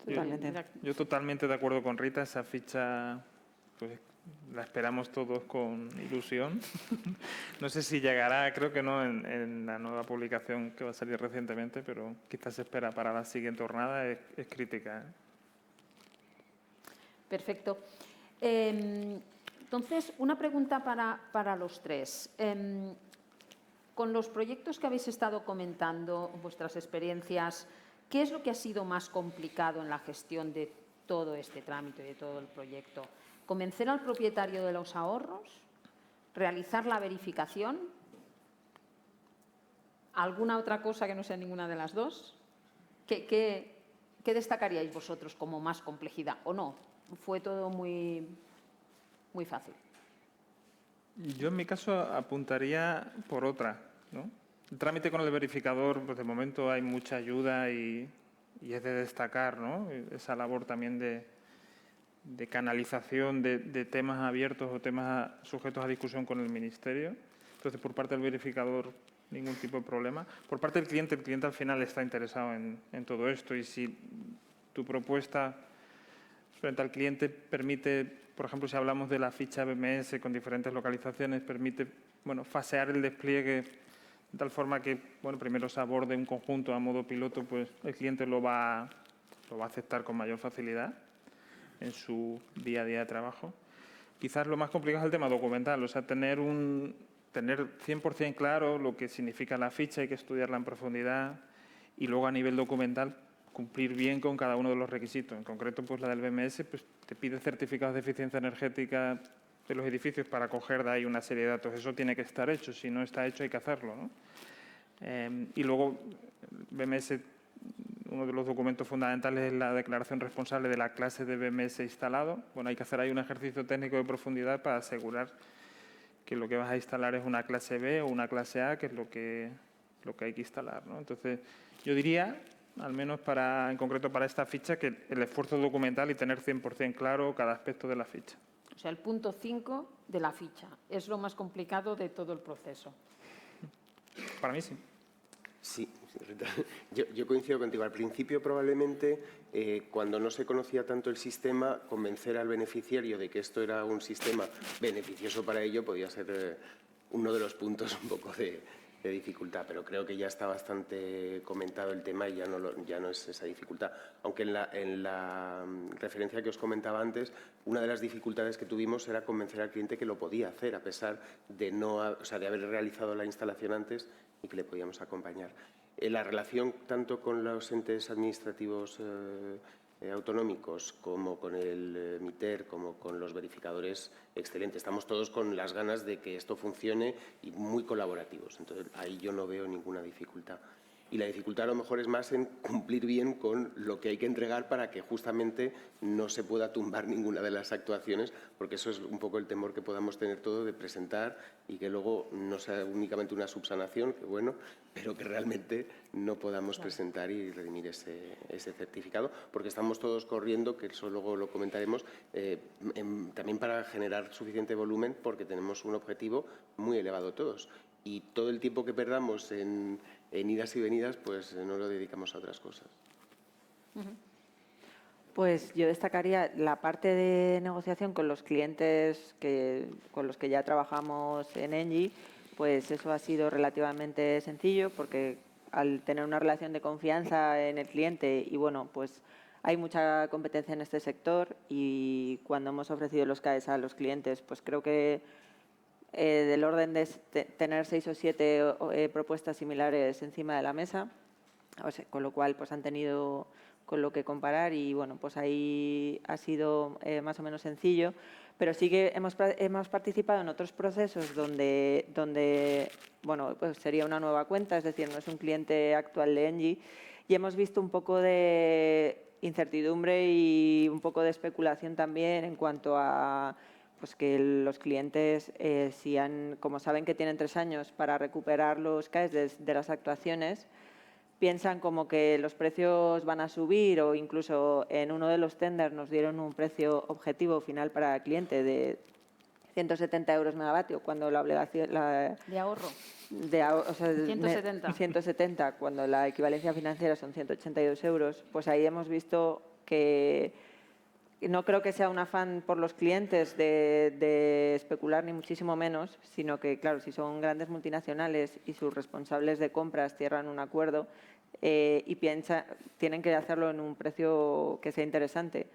Totalmente. Yo totalmente de acuerdo con Rita. Esa ficha pues la esperamos todos con ilusión. No sé si llegará, creo que no en la nueva publicación que va a salir recientemente, pero quizás se espera para la siguiente jornada. Es crítica, ¿eh? Perfecto. Entonces, una pregunta para los tres. Con los proyectos que habéis estado comentando, vuestras experiencias, ¿qué es lo que ha sido más complicado en la gestión de todo este trámite, de todo el proyecto? ¿Convencer al propietario de los ahorros? ¿Realizar la verificación? ¿Alguna otra cosa que no sea ninguna de las dos? ¿Qué destacaríais vosotros como más complejidad o no? ¿Fue todo muy fácil? Yo en mi caso apuntaría por otra, ¿no? El trámite con el verificador, pues de momento hay mucha ayuda y es de destacar, ¿no? Esa labor también de de canalización de temas abiertos o temas sujetos a discusión con el Ministerio. Entonces, por parte del verificador, ningún tipo de problema. Por parte del cliente, el cliente al final está interesado en todo esto, y si tu propuesta frente al cliente permite, por ejemplo, si hablamos de la ficha BMS con diferentes localizaciones, permite fasear el despliegue de tal forma que primero se aborde un conjunto a modo piloto, pues el cliente lo va a aceptar con mayor facilidad en su día a día de trabajo. Quizás lo más complicado es el tema documental, o sea, tener 100% claro lo que significa la ficha, hay que estudiarla en profundidad, y luego a nivel documental cumplir bien con cada uno de los requisitos. En concreto, pues la del BMS pues, te pide certificados de eficiencia energética de los edificios para coger de ahí una serie de datos. Eso tiene que estar hecho. Si no está hecho, hay que hacerlo, ¿no? Y luego, BMS, uno de los documentos fundamentales es la declaración responsable de la clase de BMS instalado. Bueno, hay que hacer ahí un ejercicio técnico de profundidad para asegurar que lo que vas a instalar es una clase B o una clase A, que es lo que hay que instalar, ¿no? Entonces, yo diría, al menos en concreto para esta ficha, que el esfuerzo documental y tener 100% claro cada aspecto de la ficha. O sea, el punto 5 de la ficha es lo más complicado de todo el proceso. Para mí sí. Sí, Rita. Yo coincido contigo. Al principio, probablemente, cuando no se conocía tanto el sistema, convencer al beneficiario de que esto era un sistema beneficioso para ello podía ser uno de los puntos un poco de dificultad, pero creo que ya está bastante comentado el tema y ya no es esa dificultad. Aunque en la referencia que os comentaba antes, una de las dificultades que tuvimos era convencer al cliente que lo podía hacer, a pesar de de haber realizado la instalación antes y que le podíamos acompañar. La relación tanto con los entes administrativos autonómicos como con el MITER, como con los verificadores, excelente. Estamos todos con las ganas de que esto funcione y muy colaborativos. Entonces, ahí yo no veo ninguna dificultad. Y la dificultad a lo mejor es más en cumplir bien con lo que hay que entregar para que justamente no se pueda tumbar ninguna de las actuaciones, porque eso es un poco el temor que podamos tener todos de presentar y que luego no sea únicamente una subsanación, que bueno, pero que realmente no podamos presentar y redimir ese certificado, porque estamos todos corriendo, que eso luego lo comentaremos, también para generar suficiente volumen, porque tenemos un objetivo muy elevado todos. Y todo el tiempo que perdamos en idas y venidas, pues no lo dedicamos a otras cosas. Pues yo destacaría la parte de negociación con los clientes con los que ya trabajamos en Engie, pues eso ha sido relativamente sencillo, porque al tener una relación de confianza en el cliente y bueno, pues hay mucha competencia en este sector, y cuando hemos ofrecido los CAEs a los clientes, pues creo que del orden de tener 6 o 7 propuestas similares encima de la mesa, o sea, con lo cual pues han tenido con lo que comparar, y bueno, pues ahí ha sido más o menos sencillo, pero sí que hemos participado en otros procesos donde bueno, pues sería una nueva cuenta, es decir, no es un cliente actual de Engie, y hemos visto un poco de incertidumbre y un poco de especulación también en cuanto a pues que los clientes, como saben que tienen 3 años para recuperar los CAEs de las actuaciones, piensan como que los precios van a subir, o incluso en uno de los tenders nos dieron un precio objetivo final para el cliente de 170 euros megavatio, cuando la obligación… De ahorro. O sea, 170. 170, cuando la equivalencia financiera son 182 euros, pues ahí hemos visto que no creo que sea un afán por los clientes de especular, ni muchísimo menos, sino que, claro, si son grandes multinacionales y sus responsables de compras cierran un acuerdo y tienen que hacerlo en un precio que sea interesante,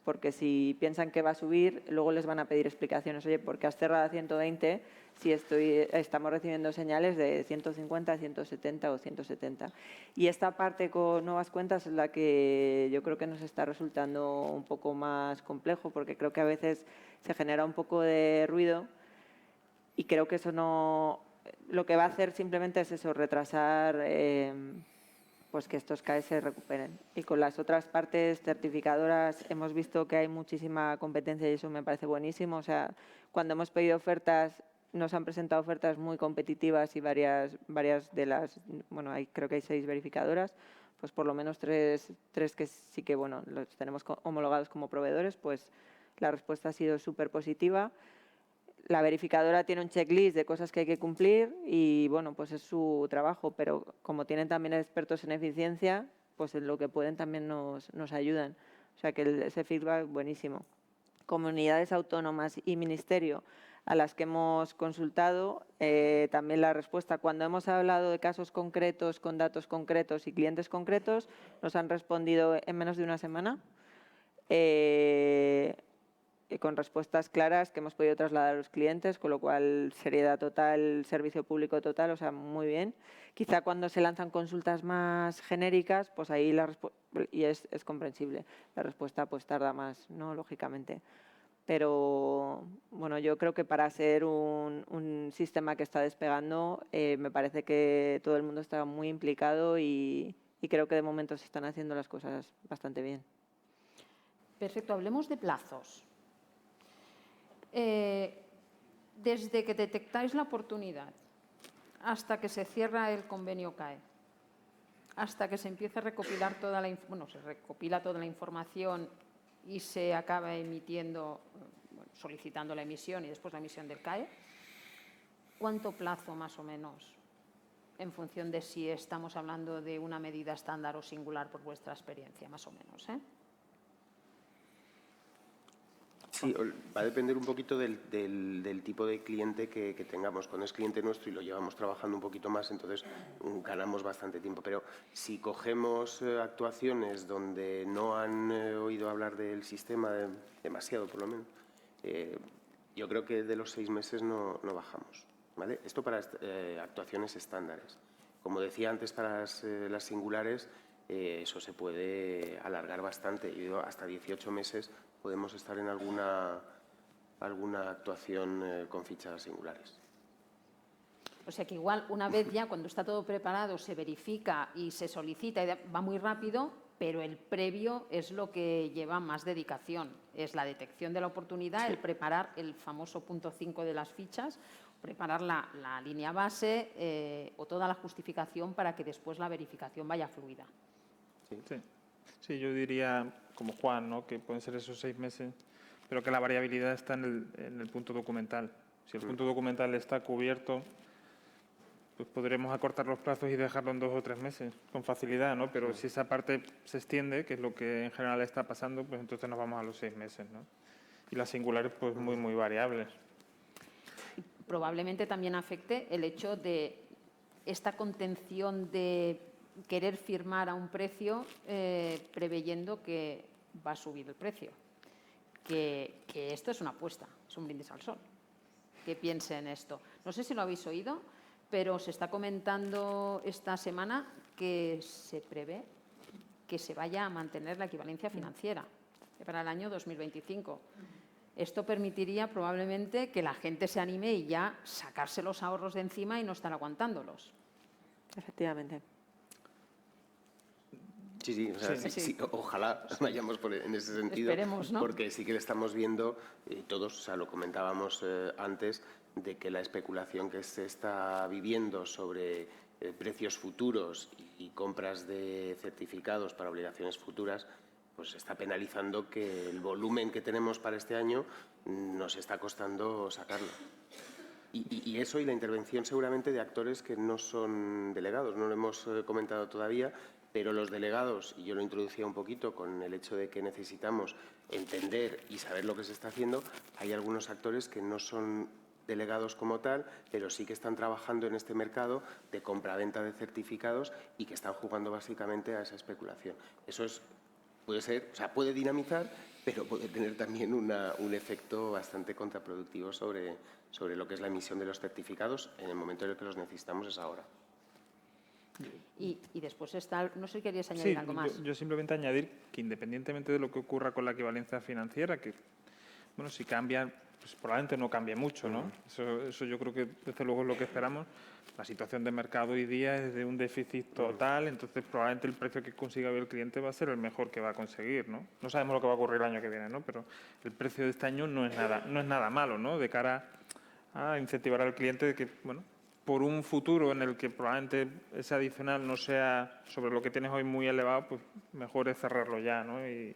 porque si piensan que va a subir, luego les van a pedir explicaciones. Oye, ¿por qué has cerrado a 120 si estamos recibiendo señales de 150, 170 o 170? Y esta parte con nuevas cuentas es la que yo creo que nos está resultando un poco más complejo, porque creo que a veces se genera un poco de ruido, y creo que eso no… Lo que va a hacer simplemente es eso, retrasar pues que estos CAEs se recuperen. Y con las otras partes certificadoras hemos visto que hay muchísima competencia, y eso me parece buenísimo. O sea, cuando hemos pedido ofertas, nos han presentado ofertas muy competitivas, y varias de las… Bueno, creo que hay 6 verificadoras, pues por lo menos tres que sí que, bueno, los tenemos homologados como proveedores, pues La respuesta ha sido súper positiva. La verificadora tiene un checklist de cosas que hay que cumplir y, bueno, pues es su trabajo, pero como tienen también expertos en eficiencia, pues en lo que pueden también nos ayudan. O sea que ese feedback buenísimo. Comunidades autónomas y ministerio a las que hemos consultado, también la respuesta, cuando hemos hablado de casos concretos, con datos concretos y clientes concretos, nos han respondido en menos de una semana. Con respuestas claras que hemos podido trasladar a los clientes, con lo cual seriedad total, servicio público total, o sea, muy bien. Quizá cuando se lanzan consultas más genéricas, pues ahí y es comprensible, la respuesta pues tarda más, ¿no? Lógicamente. Pero bueno, yo creo que para ser un sistema que está despegando, me parece que todo el mundo está muy implicado y creo que de momento se están haciendo las cosas bastante bien. Perfecto, hablemos de plazos. Desde que detectáis la oportunidad hasta que se cierra el convenio CAE, hasta que se empieza a recopilar se recopila toda la información y se acaba emitiendo, solicitando la emisión y después la emisión del CAE, ¿cuánto plazo más o menos? En función de si estamos hablando de una medida estándar o singular por vuestra experiencia, más o menos, ¿eh? Sí, va a depender un poquito del tipo de cliente que tengamos. Cuando es cliente nuestro y lo llevamos trabajando un poquito más, entonces ganamos bastante tiempo. Pero si cogemos actuaciones donde no han oído hablar del sistema demasiado, por lo menos, yo creo que de los 6 meses no bajamos, ¿vale? Esto para actuaciones estándares. Como decía antes, para las singulares, eso se puede alargar bastante. Hasta 18 meses podemos estar en alguna actuación con fichas singulares. O sea que igual una vez ya cuando está todo preparado se verifica y se solicita y va muy rápido, pero el previo es lo que lleva más dedicación. Es la detección de la oportunidad, el preparar el famoso punto 5 de las fichas, preparar la línea base o toda la justificación para que después la verificación vaya fluida. Sí, yo diría, como Juan, ¿no?, que pueden ser esos 6 meses, pero que la variabilidad está en el punto documental. Si el punto documental está cubierto, pues podremos acortar los plazos y dejarlo en 2 o 3 meses con facilidad, ¿no? Pero si esa parte se extiende, que es lo que en general está pasando, pues entonces nos vamos a los 6 meses, ¿no? Y las singulares, pues muy variables. Probablemente también afecte el hecho de esta contención de querer firmar a un precio preveyendo que va a subir el precio. Que esto es una apuesta, es un brindis al sol. Que piense en esto. No sé si lo habéis oído, pero se está comentando esta semana que se prevé que se vaya a mantener la equivalencia financiera para el año 2025. Esto permitiría probablemente que la gente se anime y ya sacarse los ahorros de encima y no estar aguantándolos. Efectivamente. Sí, o sea, sí, ojalá vayamos en ese sentido. Esperemos, ¿no? Porque sí que le estamos viendo, todos, o sea, lo comentábamos antes, de que la especulación que se está viviendo sobre precios futuros y compras de certificados para obligaciones futuras, pues está penalizando que el volumen que tenemos para este año nos está costando sacarlo. Y eso y la intervención seguramente de actores que no son delegados, no lo hemos comentado todavía, pero los delegados, y yo lo introducía un poquito con el hecho de que necesitamos entender y saber lo que se está haciendo, hay algunos actores que no son delegados como tal, pero sí que están trabajando en este mercado de compra-venta de certificados y que están jugando básicamente a esa especulación. Eso puede ser, o sea, puede dinamizar, pero puede tener también un efecto bastante contraproductivo sobre lo que es la emisión de los certificados en el momento en el que los necesitamos es ahora. Y después está, no sé si querías añadir algo más. Yo simplemente añadir que independientemente de lo que ocurra con la equivalencia financiera, que bueno, si cambia, pues probablemente no cambie mucho, ¿no? Eso yo creo que desde luego es lo que esperamos. La situación de mercado hoy día es de un déficit total, entonces probablemente el precio que consiga hoy el cliente va a ser el mejor que va a conseguir, ¿no? No sabemos lo que va a ocurrir el año que viene, ¿no? Pero el precio de este año no es nada malo, ¿no? De cara a incentivar al cliente de que, bueno, por un futuro en el que probablemente ese adicional no sea sobre lo que tienes hoy muy elevado, pues mejor es cerrarlo ya, ¿no? Y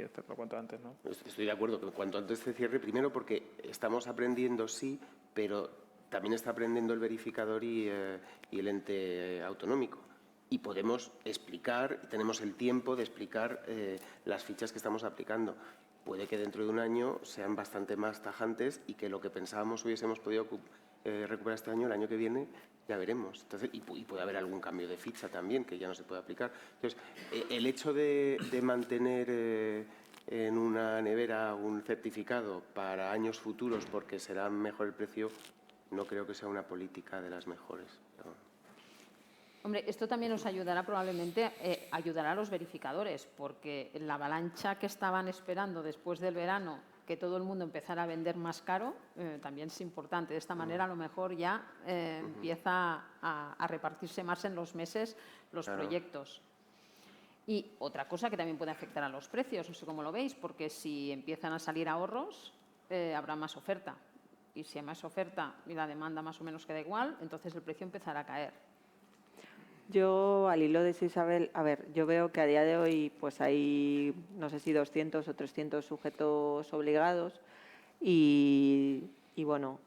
hacerlo cuanto antes, ¿no? Estoy de acuerdo que cuanto antes se cierre, primero porque estamos aprendiendo, sí, pero también está aprendiendo el verificador y el ente autonómico. Y podemos explicar, tenemos el tiempo de explicar las fichas que estamos aplicando. Puede que dentro de un año sean bastante más tajantes y que lo que pensábamos hubiésemos podido recuperar este año, el año que viene, ya veremos. Entonces, y puede haber algún cambio de ficha también, que ya no se puede aplicar. Entonces, el hecho de mantener en una nevera un certificado para años futuros porque será mejor el precio, no creo que sea una política de las mejores. No. Hombre, esto también nos ayudará probablemente, ayudará a los verificadores, porque la avalancha que estaban esperando después del verano, que todo el mundo empezara a vender más caro, también es importante. De esta manera, a lo mejor ya empieza a repartirse más en los meses los proyectos. Y otra cosa que también puede afectar a los precios, no sé cómo lo veis, porque si empiezan a salir ahorros, habrá más oferta. Y si hay más oferta y la demanda más o menos queda igual, entonces el precio empezará a caer. Yo, al hilo de eso, Isabel, a ver, yo veo que a día de hoy pues hay, no sé si 200 o 300 sujetos obligados y bueno,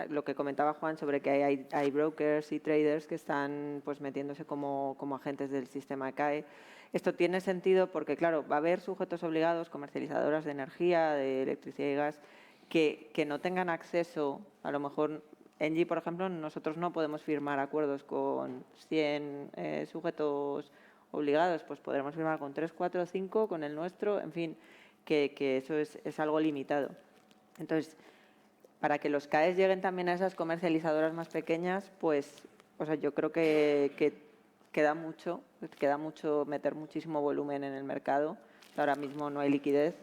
lo que comentaba Juan sobre que hay brokers y traders que están pues metiéndose como agentes del sistema CAE. Esto tiene sentido porque, claro, va a haber sujetos obligados, comercializadoras de energía, de electricidad y gas, que no tengan acceso, a lo mejor. Engie, por ejemplo, nosotros no podemos firmar acuerdos con 100 sujetos obligados, pues podremos firmar con 3, 4, 5, con el nuestro, en fin, que eso es algo limitado. Entonces, para que los CAEs lleguen también a esas comercializadoras más pequeñas, pues o sea, yo creo que queda mucho meter muchísimo volumen en el mercado. Ahora mismo no hay liquidez.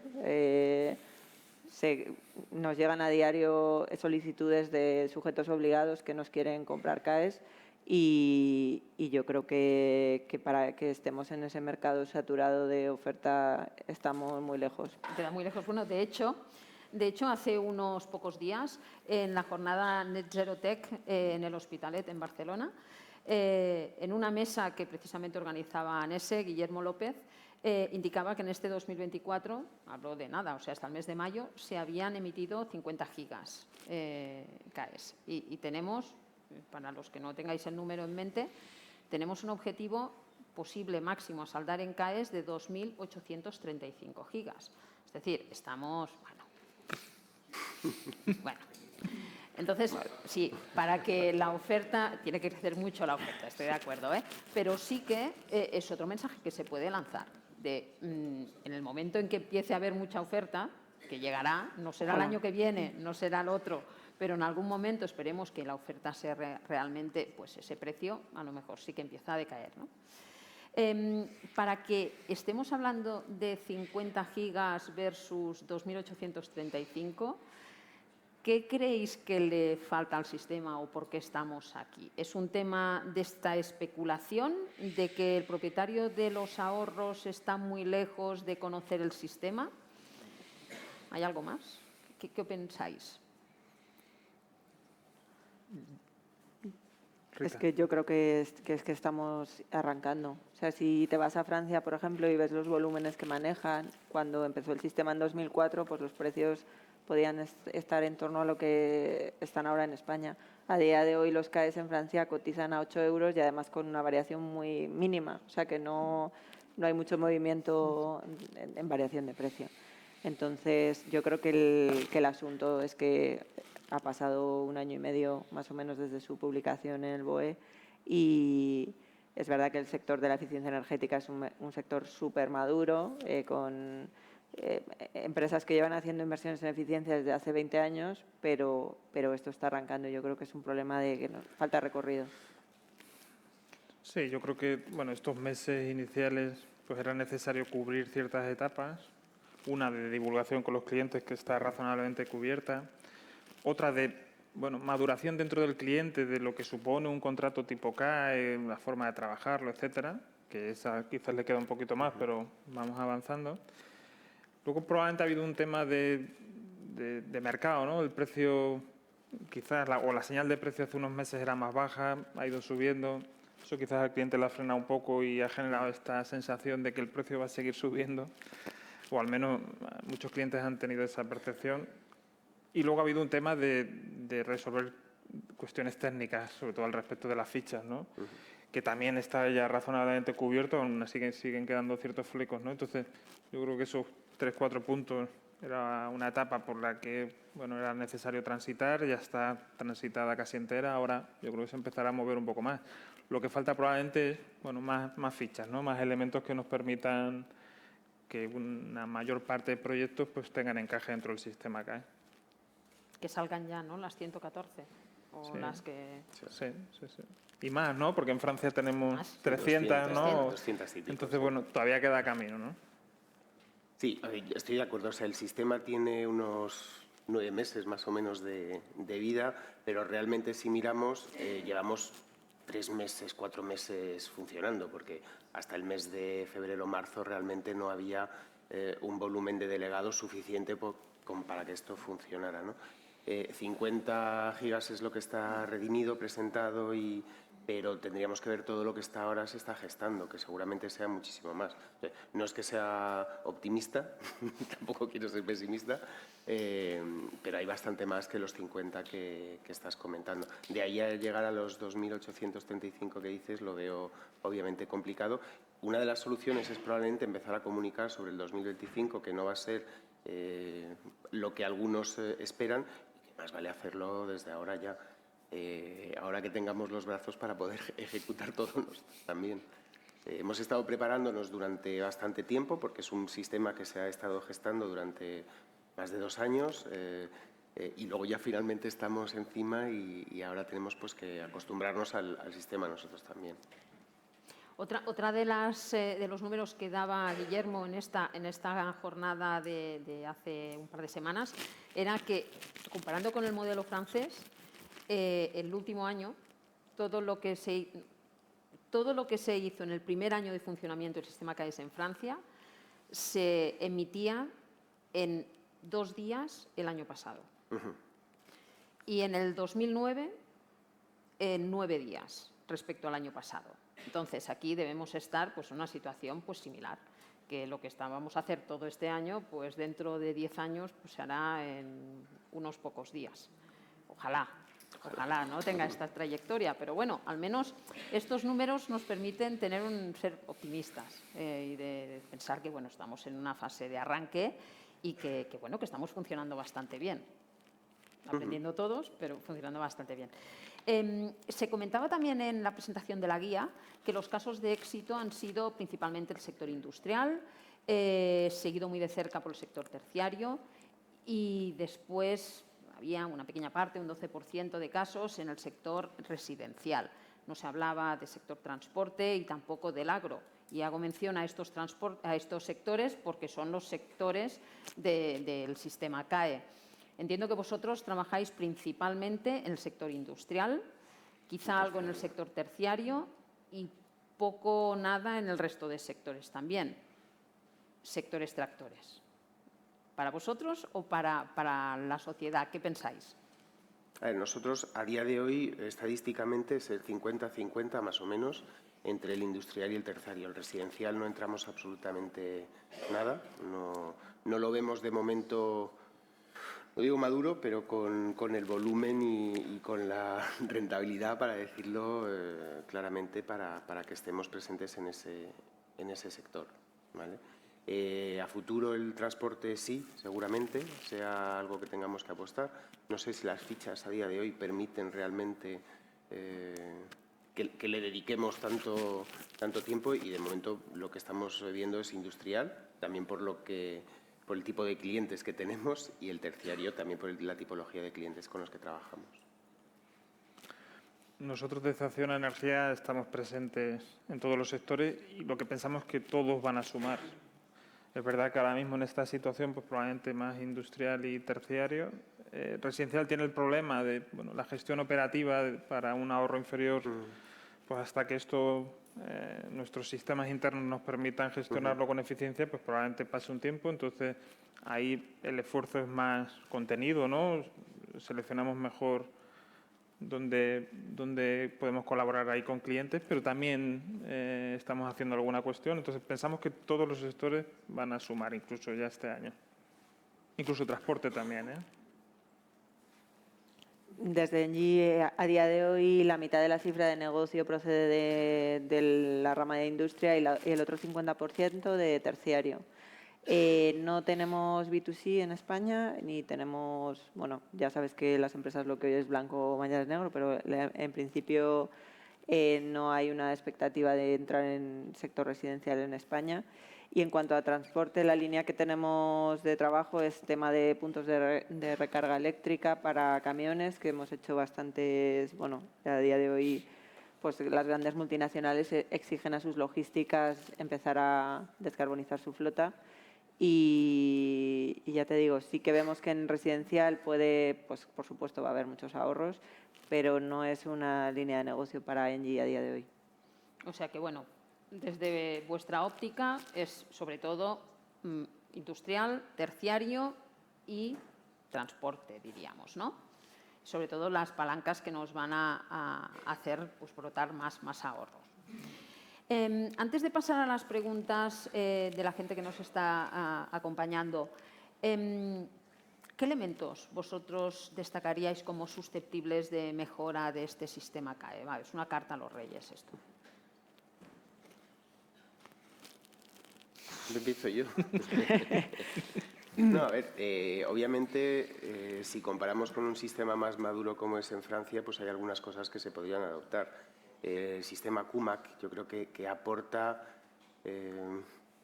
Nos llegan a diario solicitudes de sujetos obligados que nos quieren comprar CAEs y yo creo que para que estemos en ese mercado saturado de oferta estamos muy lejos. Queda muy lejos. Bueno, de hecho, hace unos pocos días, en la jornada Net Zero Tech en el Hospitalet, en Barcelona, en una mesa que precisamente organizaba ANESE, Guillermo López, indicaba que en este 2024, hablo de nada, o sea, hasta el mes de mayo, se habían emitido 50 gigas CAEs. Y tenemos, para los que no tengáis el número en mente, tenemos un objetivo posible máximo a saldar en CAEs de 2.835 gigas. Es decir, estamos, bueno. Entonces, sí, para que la oferta, tiene que crecer mucho la oferta, estoy de acuerdo, pero sí que es otro mensaje que se puede lanzar. En el momento en que empiece a haber mucha oferta, que llegará, no será el año que viene, no será el otro, pero en algún momento esperemos que la oferta sea realmente, pues ese precio a lo mejor sí que empieza a decaer, ¿no? Para que estemos hablando de 50 gigas versus 2.835, ¿qué creéis que le falta al sistema o por qué estamos aquí? ¿Es un tema de esta especulación, de que el propietario de los ahorros está muy lejos de conocer el sistema? ¿Hay algo más? ¿Qué pensáis? Rita. Es que yo creo que estamos arrancando. O sea, si te vas a Francia, por ejemplo, y ves los volúmenes que manejan, cuando empezó el sistema en 2004, pues los precios podían estar en torno a lo que están ahora en España. A día de hoy los CAEs en Francia cotizan a 8 euros y además con una variación muy mínima, o sea que no hay mucho movimiento en variación de precio. Entonces yo creo que el asunto es que ha pasado 1 año y medio más o menos desde su publicación en el BOE y es verdad que el sector de la eficiencia energética es un sector súper maduro, con empresas que llevan haciendo inversiones en eficiencia desde hace 20 años, pero esto está arrancando. Yo creo que es un problema de que nos falta recorrido. Sí, yo creo que bueno, estos meses iniciales pues era necesario cubrir ciertas etapas. Una de divulgación con los clientes que está razonablemente cubierta. Otra de maduración dentro del cliente de lo que supone un contrato tipo CAE, la forma de trabajarlo, etcétera, que esa quizás le queda un poquito más, pero vamos avanzando. Luego probablemente ha habido un tema de mercado, ¿no? El precio quizás la señal de precio hace unos meses era más baja, ha ido subiendo. Eso quizás al cliente le ha frenado un poco y ha generado esta sensación de que el precio va a seguir subiendo, o al menos muchos clientes han tenido esa percepción. Y luego ha habido un tema de resolver cuestiones técnicas, sobre todo al respecto de las fichas, ¿no? Que también está ya razonablemente cubierto, aún así siguen quedando ciertos flecos, ¿no? Entonces, yo creo que esos 3-4 puntos era una etapa por la que bueno, era necesario transitar, ya está transitada casi entera, ahora yo creo que se empezará a mover un poco más. Lo que falta probablemente es bueno, más fichas, ¿no? Más elementos que nos permitan que una mayor parte de proyectos pues, tengan encaje dentro del sistema CAE. Que salgan ya, ¿no? Las 114 o Sí. las que... Sí. Y más, ¿no? Porque en Francia tenemos Más. 300, ¿no? 200 y pico, Entonces, sí. bueno, todavía queda camino, ¿no? Sí, estoy de acuerdo. O sea, el sistema tiene unos 9 meses más o menos de vida, pero realmente si miramos, llevamos 3 meses, 4 meses funcionando, porque hasta el mes de febrero o marzo realmente no había un volumen de delegados suficiente para que esto funcionara, ¿no? 50 gigas es lo que está redimido, presentado, pero tendríamos que ver todo lo que ahora se está gestando, que seguramente sea muchísimo más. No es que sea optimista, tampoco quiero ser pesimista, pero hay bastante más que los 50 que estás comentando. De ahí a llegar a los 2.835 que dices lo veo obviamente complicado. Una de las soluciones es probablemente empezar a comunicar sobre el 2025, que no va a ser lo que algunos esperan, y que más vale hacerlo desde ahora ya. Ahora que tengamos los brazos para poder ejecutar todo también. Hemos estado preparándonos durante bastante tiempo porque es un sistema que se ha estado gestando durante más de 2 años y luego ya finalmente estamos encima y ahora tenemos pues, que acostumbrarnos al sistema nosotros también. Otra de los números que daba Guillermo en esta jornada de hace un par de semanas era que, comparando con el modelo francés, el último año, todo lo que se hizo en el primer año de funcionamiento del sistema CAES en Francia se emitía en 2 días el año pasado. Y en el 2009, en 9 días respecto al año pasado. Entonces, aquí debemos estar pues, en una situación pues, similar, que lo que vamos a hacer todo este año, pues dentro de 10 años pues, se hará en unos pocos días. Ojalá no tenga esta trayectoria, pero bueno, al menos estos números nos permiten ser optimistas y de pensar que bueno, estamos en una fase de arranque y que estamos funcionando bastante bien. Aprendiendo todos, pero funcionando bastante bien. Se comentaba también en la presentación de la guía que los casos de éxito han sido principalmente el sector industrial, seguido muy de cerca por el sector terciario y después había una pequeña parte, un 12% de casos en el sector residencial. No se hablaba del sector transporte y tampoco del agro. Y hago mención a estos sectores porque son los sectores del sistema CAE. Entiendo que vosotros trabajáis principalmente en el sector industrial, quizá algo en el sector terciario y poco o nada en el resto de sectores también. Sectores tractores. ¿Para vosotros o para la sociedad? ¿Qué pensáis? A ver, nosotros a día de hoy estadísticamente es el 50-50 más o menos entre el industrial y el terciario. El residencial no entramos absolutamente nada, no lo vemos de momento, no digo maduro, pero con el volumen y con la rentabilidad, para decirlo claramente, para que estemos presentes en ese sector, ¿vale? A futuro el transporte sí, seguramente, sea algo que tengamos que apostar. No sé si las fichas a día de hoy permiten realmente que le dediquemos tanto tiempo y de momento lo que estamos viendo es industrial, también por el tipo de clientes que tenemos y el terciario también por la tipología de clientes con los que trabajamos. Nosotros desde Acciona Energía estamos presentes en todos los sectores y lo que pensamos es que todos van a sumar. Es verdad que ahora mismo en esta situación pues probablemente más industrial y terciario. Residencial tiene el problema de la gestión operativa para un ahorro inferior, pues hasta que nuestros sistemas internos nos permitan gestionarlo con eficiencia, pues probablemente pase un tiempo. Entonces ahí el esfuerzo es más contenido, ¿no? seleccionamos mejor donde podemos colaborar ahí con clientes, pero también estamos haciendo alguna cuestión. Entonces, pensamos que todos los sectores van a sumar, incluso ya este año. Incluso transporte también, ¿eh? Desde Engie, a día de hoy, la mitad de la cifra de negocio procede de la rama de industria y el otro 50% de terciario. No tenemos B2C en España, ni tenemos, bueno, ya sabes que las empresas lo que hoy es blanco, mañana es negro, pero en principio no hay una expectativa de entrar en sector residencial en España. Y en cuanto a transporte, la línea que tenemos de trabajo es tema de puntos de recarga eléctrica para camiones, que hemos hecho bastantes, bueno, a día de hoy pues las grandes multinacionales exigen a sus logísticas empezar a descarbonizar su flota. Y ya te digo, sí que vemos que en residencial puede, pues por supuesto va a haber muchos ahorros, pero no es una línea de negocio para Engie a día de hoy. O sea que, bueno, desde vuestra óptica es sobre todo industrial, terciario y transporte, diríamos, ¿no? Sobre todo las palancas que nos van a hacer pues, brotar más ahorros. Antes de pasar a las preguntas de la gente que nos está acompañando, ¿qué elementos vosotros destacaríais como susceptibles de mejora de este sistema CAE? Vale, es una carta a los Reyes esto. Empiezo yo. No, a ver, obviamente, si comparamos con un sistema más maduro como es en Francia, pues hay algunas cosas que se podrían adoptar. El sistema CUMAC yo creo que aporta,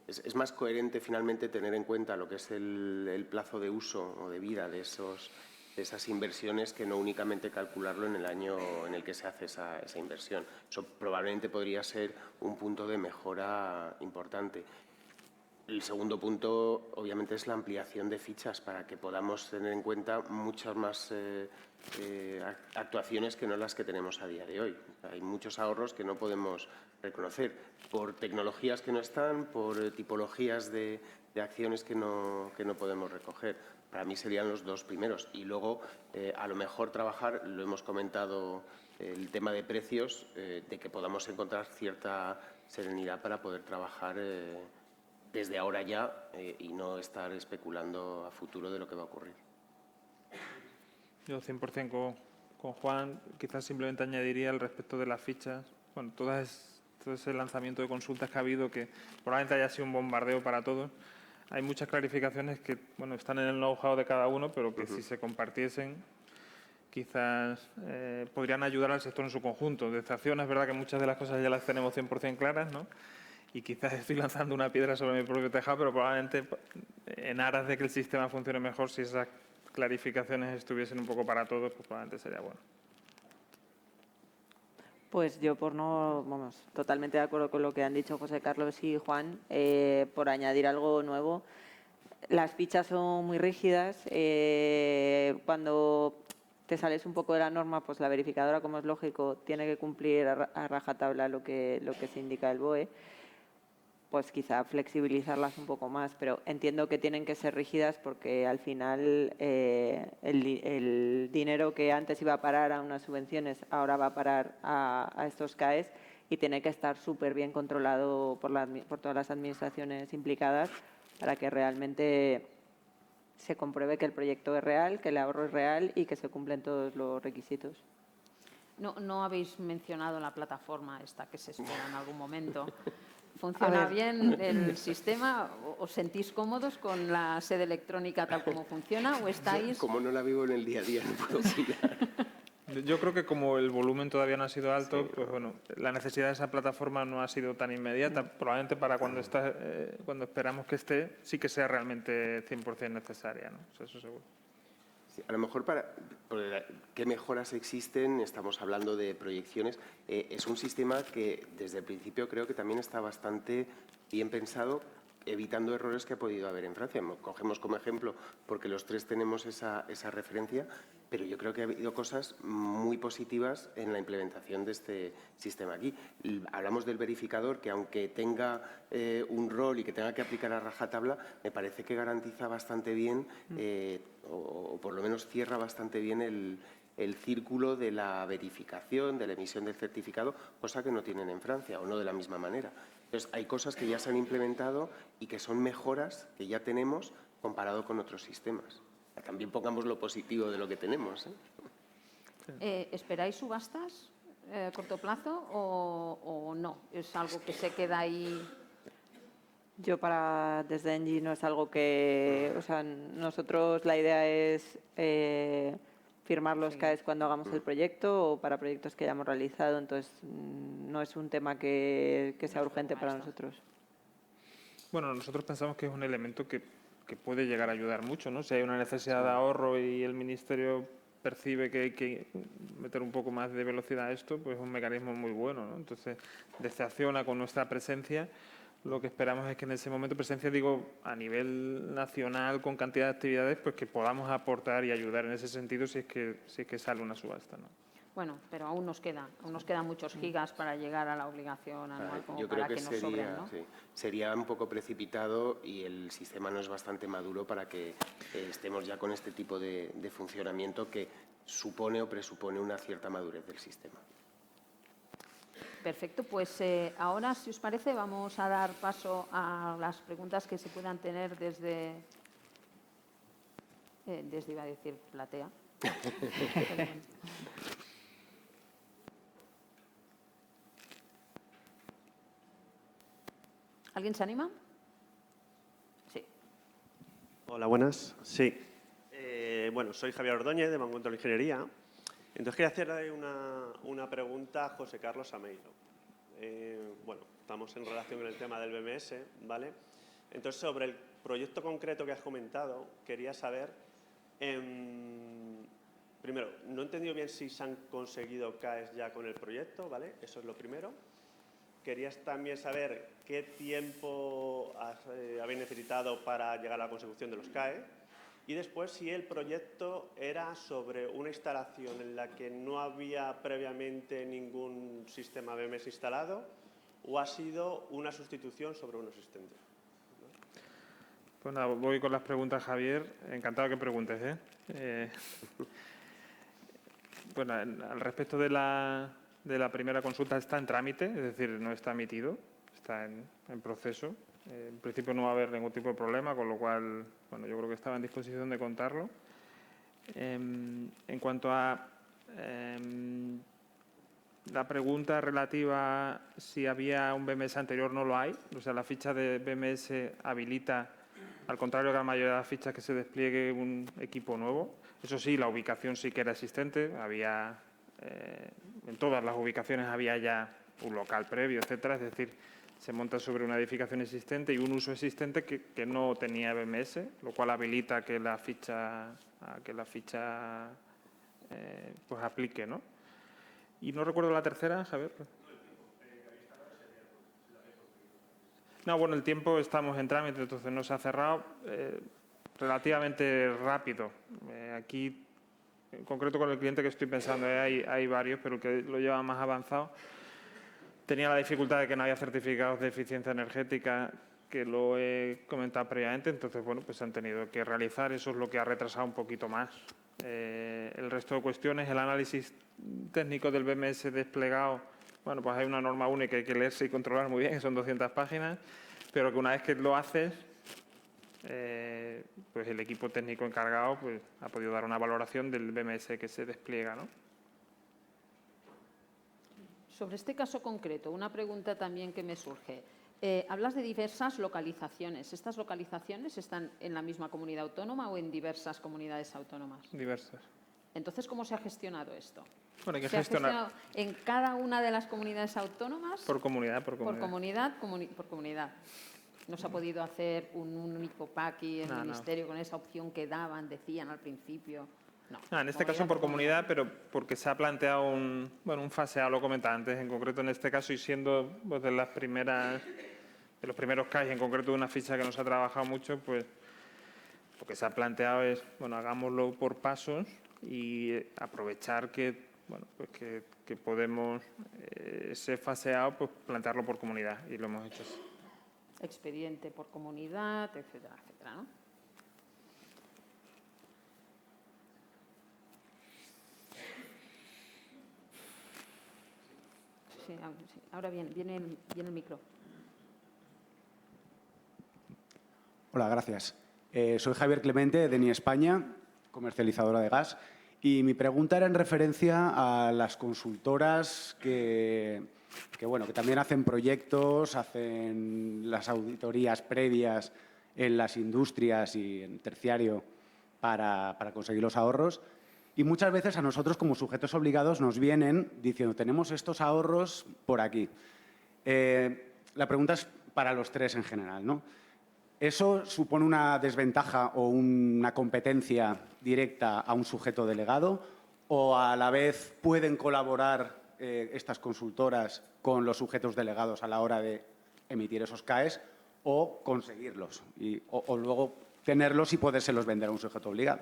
es más coherente finalmente tener en cuenta lo que es el plazo de uso o de vida de esas inversiones que no únicamente calcularlo en el año en el que se hace esa inversión. Eso probablemente podría ser un punto de mejora importante. El segundo punto, obviamente, es la ampliación de fichas para que podamos tener en cuenta muchas más actuaciones que no las que tenemos a día de hoy. Hay muchos ahorros que no podemos reconocer por tecnologías que no están, por tipologías de acciones que no podemos recoger. Para mí serían los dos primeros. Y luego, a lo mejor trabajar, lo hemos comentado, el tema de precios, de que podamos encontrar cierta serenidad para poder trabajar desde ahora ya y no estar especulando a futuro de lo que va a ocurrir. Yo 100% con Juan, quizás simplemente añadiría al respecto de las fichas, bueno, todo ese lanzamiento de consultas que ha habido, que probablemente haya sido un bombardeo para todos. Hay muchas clarificaciones que bueno, están en el know-how de cada uno, pero que si se compartiesen, quizás podrían ayudar al sector en su conjunto. Desde Acción es verdad que muchas de las cosas ya las tenemos 100% claras, ¿no? Y quizás estoy lanzando una piedra sobre mi propio tejado, pero probablemente en aras de que el sistema funcione mejor, si esas clarificaciones estuviesen un poco para todos, pues probablemente sería bueno. Pues yo vamos, totalmente de acuerdo con lo que han dicho José Carlos y Juan. Por añadir algo nuevo, las fichas son muy rígidas. Cuando te sales un poco de la norma, pues la verificadora, como es lógico, tiene que cumplir a rajatabla lo que se indica el BOE. Pues quizá flexibilizarlas un poco más, pero entiendo que tienen que ser rígidas porque al final el dinero que antes iba a parar a unas subvenciones ahora va a parar a estos CAEs y tiene que estar súper bien controlado por todas las administraciones implicadas para que realmente se compruebe que el proyecto es real, que el ahorro es real y que se cumplen todos los requisitos. No habéis mencionado la plataforma esta que se espera en algún momento. ¿Funciona bien el sistema? ¿Os sentís cómodos con la sede electrónica tal como funciona o estáis...? Como no la vivo en el día a día, no puedo opinar. Yo creo que como el volumen todavía no ha sido alto, sí, pues bueno, la necesidad de esa plataforma no ha sido tan inmediata. Probablemente para cuando esperamos que esté, sí que sea realmente 100% necesaria, ¿no? O sea, eso seguro. Sí, a lo mejor qué mejoras existen, estamos hablando de proyecciones. Es un sistema que desde el principio creo que también está bastante bien pensado evitando errores que ha podido haber en Francia. Cogemos como ejemplo, porque los tres tenemos esa referencia, pero yo creo que ha habido cosas muy positivas en la implementación de este sistema aquí. Hablamos del verificador, que aunque tenga un rol y que tenga que aplicar a rajatabla, me parece que garantiza bastante bien, o por lo menos cierra bastante bien el círculo de la verificación, de la emisión del certificado, cosa que no tienen en Francia, o no de la misma manera. Entonces, hay cosas que ya se han implementado y que son mejoras que ya tenemos comparado con otros sistemas. También pongamos lo positivo de lo que tenemos, ¿eh? ¿Esperáis subastas a corto plazo o no? ¿Es algo que se queda ahí? Yo desde Engie no es algo que... O sea, nosotros la idea es firmar los CAEs cuando hagamos el proyecto o para proyectos que hayamos realizado, entonces no es un tema que sea urgente para nosotros. Bueno, nosotros pensamos que es un elemento que puede llegar a ayudar mucho, ¿no? Si hay una necesidad de ahorro y el Ministerio percibe que hay que meter un poco más de velocidad a esto, pues es un mecanismo muy bueno, ¿no? Entonces, desde Acciona, con nuestra presencia, lo que esperamos es que en ese momento, presencia digo a nivel nacional, con cantidad de actividades, pues que podamos aportar y ayudar en ese sentido si es que sale una subasta, ¿no? Bueno, pero aún nos quedan muchos gigas para llegar a la obligación anual, como Yo para creo que nos sobren, ¿no? sería un poco precipitado y el sistema no es bastante maduro para que estemos ya con este tipo de funcionamiento que supone o presupone una cierta madurez del sistema. Perfecto, pues ahora, si os parece, vamos a dar paso a las preguntas que se puedan tener desde iba a decir platea. ¿Alguien se anima? Sí. Hola, buenas. Sí. Bueno, soy Javier Ordóñez, de Mancontrol Ingeniería. Entonces, quería hacerle una pregunta a José Carlos Ameiro. Bueno, estamos en relación con el tema del BMS, ¿vale? Entonces, sobre el proyecto concreto que has comentado, quería saber, primero, no he entendido bien si se han conseguido CAEs ya con el proyecto, ¿vale? Eso es lo primero. Querías también saber qué tiempo habéis necesitado para llegar a la consecución de los CAE y después si el proyecto era sobre una instalación en la que no había previamente ningún sistema BMS instalado o ha sido una sustitución sobre uno existente. Pues nada, voy con las preguntas, Javier. Encantado que preguntes, ¿eh? Bueno, al respecto de la primera consulta, está en trámite, es decir, no está emitido, está en proceso. En principio no va a haber ningún tipo de problema, con lo cual, bueno, yo creo que estaba en disposición de contarlo. En cuanto a la pregunta relativa a si había un BMS anterior, no lo hay. O sea, la ficha de BMS habilita, al contrario que la mayoría de las fichas, que se despliegue un equipo nuevo. Eso sí, la ubicación sí que era existente, había... en todas las ubicaciones había ya un local previo, etcétera, es decir, se monta sobre una edificación existente y un uso existente que no tenía BMS, lo cual habilita que la ficha pues aplique, ¿no? Y no recuerdo la tercera, Javier. No, bueno, el tiempo estamos en trámite, entonces no se ha cerrado relativamente rápido. Aquí, en concreto con el cliente que estoy pensando, hay varios, pero el que lo lleva más avanzado tenía la dificultad de que no había certificados de eficiencia energética, que lo he comentado previamente, entonces, bueno, pues han tenido que realizar, eso es lo que ha retrasado un poquito más. El resto de cuestiones, el análisis técnico del BMS desplegado, bueno, pues hay una norma única que hay que leerse y controlar muy bien, que son 200 páginas, pero que una vez que lo haces, pues el equipo técnico encargado pues, ha podido dar una valoración del BMS que se despliega, ¿no? Sobre este caso concreto, una pregunta también que me surge. Hablas de diversas localizaciones. ¿Estas localizaciones están en la misma comunidad autónoma o en diversas comunidades autónomas? Diversas. Entonces, ¿cómo se ha gestionado esto? Bueno, hay que ¿Se ha gestionar gestionado en cada una de las comunidades autónomas? por comunidad. Por comunidad. ¿No se ha podido hacer un único pack y el Ministerio con esa opción que daban, decían al principio? No, en este caso por comunidad, pero porque se ha planteado un faseado, lo comentaba antes, en concreto en este caso, y siendo pues, de las primeras los primeros CAEs, en concreto de una ficha que nos ha trabajado mucho, pues lo que se ha planteado es, bueno, hagámoslo por pasos y aprovechar que, bueno, pues que podemos ser faseado, pues plantearlo por comunidad, y lo hemos hecho así. Expediente por comunidad, etcétera, etcétera, ¿no? Sí, ahora viene el micro. Hola, gracias. Soy Javier Clemente, de Eni España, comercializadora de gas. Y mi pregunta era en referencia a las consultoras que también hacen proyectos, hacen las auditorías previas en las industrias y en terciario para conseguir los ahorros. Y muchas veces a nosotros, como sujetos obligados, nos vienen diciendo tenemos estos ahorros por aquí. La pregunta es para los tres en general, ¿no? ¿Eso supone una desventaja o una competencia directa a un sujeto delegado o a la vez pueden colaborar estas consultoras con los sujetos delegados a la hora de emitir esos CAEs o conseguirlos o luego tenerlos y podérselos vender a un sujeto obligado?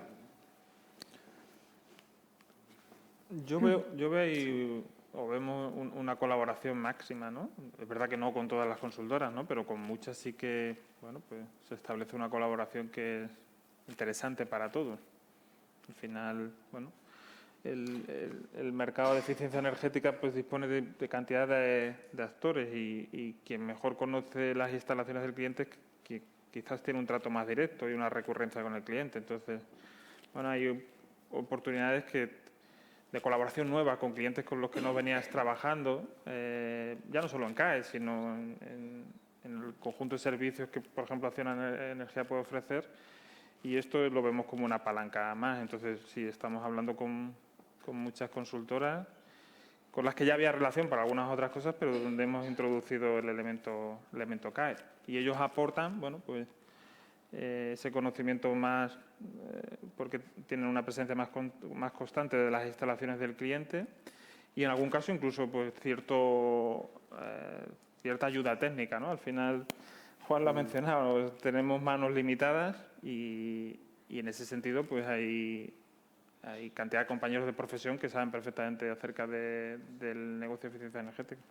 Yo veo ahí, o vemos una colaboración máxima, ¿no? Es verdad que no con todas las consultoras, ¿no? Pero con muchas sí que, bueno, pues se establece una colaboración que es interesante para todos. Al final, bueno, el mercado de eficiencia energética pues dispone de cantidad de actores y quien mejor conoce las instalaciones del cliente quizás tiene un trato más directo y una recurrencia con el cliente. Entonces, bueno, hay oportunidades de colaboración nueva con clientes con los que no venías trabajando, ya no solo en CAE, sino en el conjunto de servicios que, por ejemplo, Acciona Energía puede ofrecer, y esto lo vemos como una palanca más. Entonces, sí, estamos hablando con muchas consultoras con las que ya había relación para algunas otras cosas, pero donde hemos introducido el elemento CAE. Y ellos aportan, bueno, pues ese conocimiento más, porque tienen una presencia más constante de las instalaciones del cliente y en algún caso incluso pues cierta ayuda técnica, ¿no? Al final, Juan lo ha mencionado, tenemos manos limitadas y en ese sentido pues hay cantidad de compañeros de profesión que saben perfectamente acerca del negocio de eficiencia energética.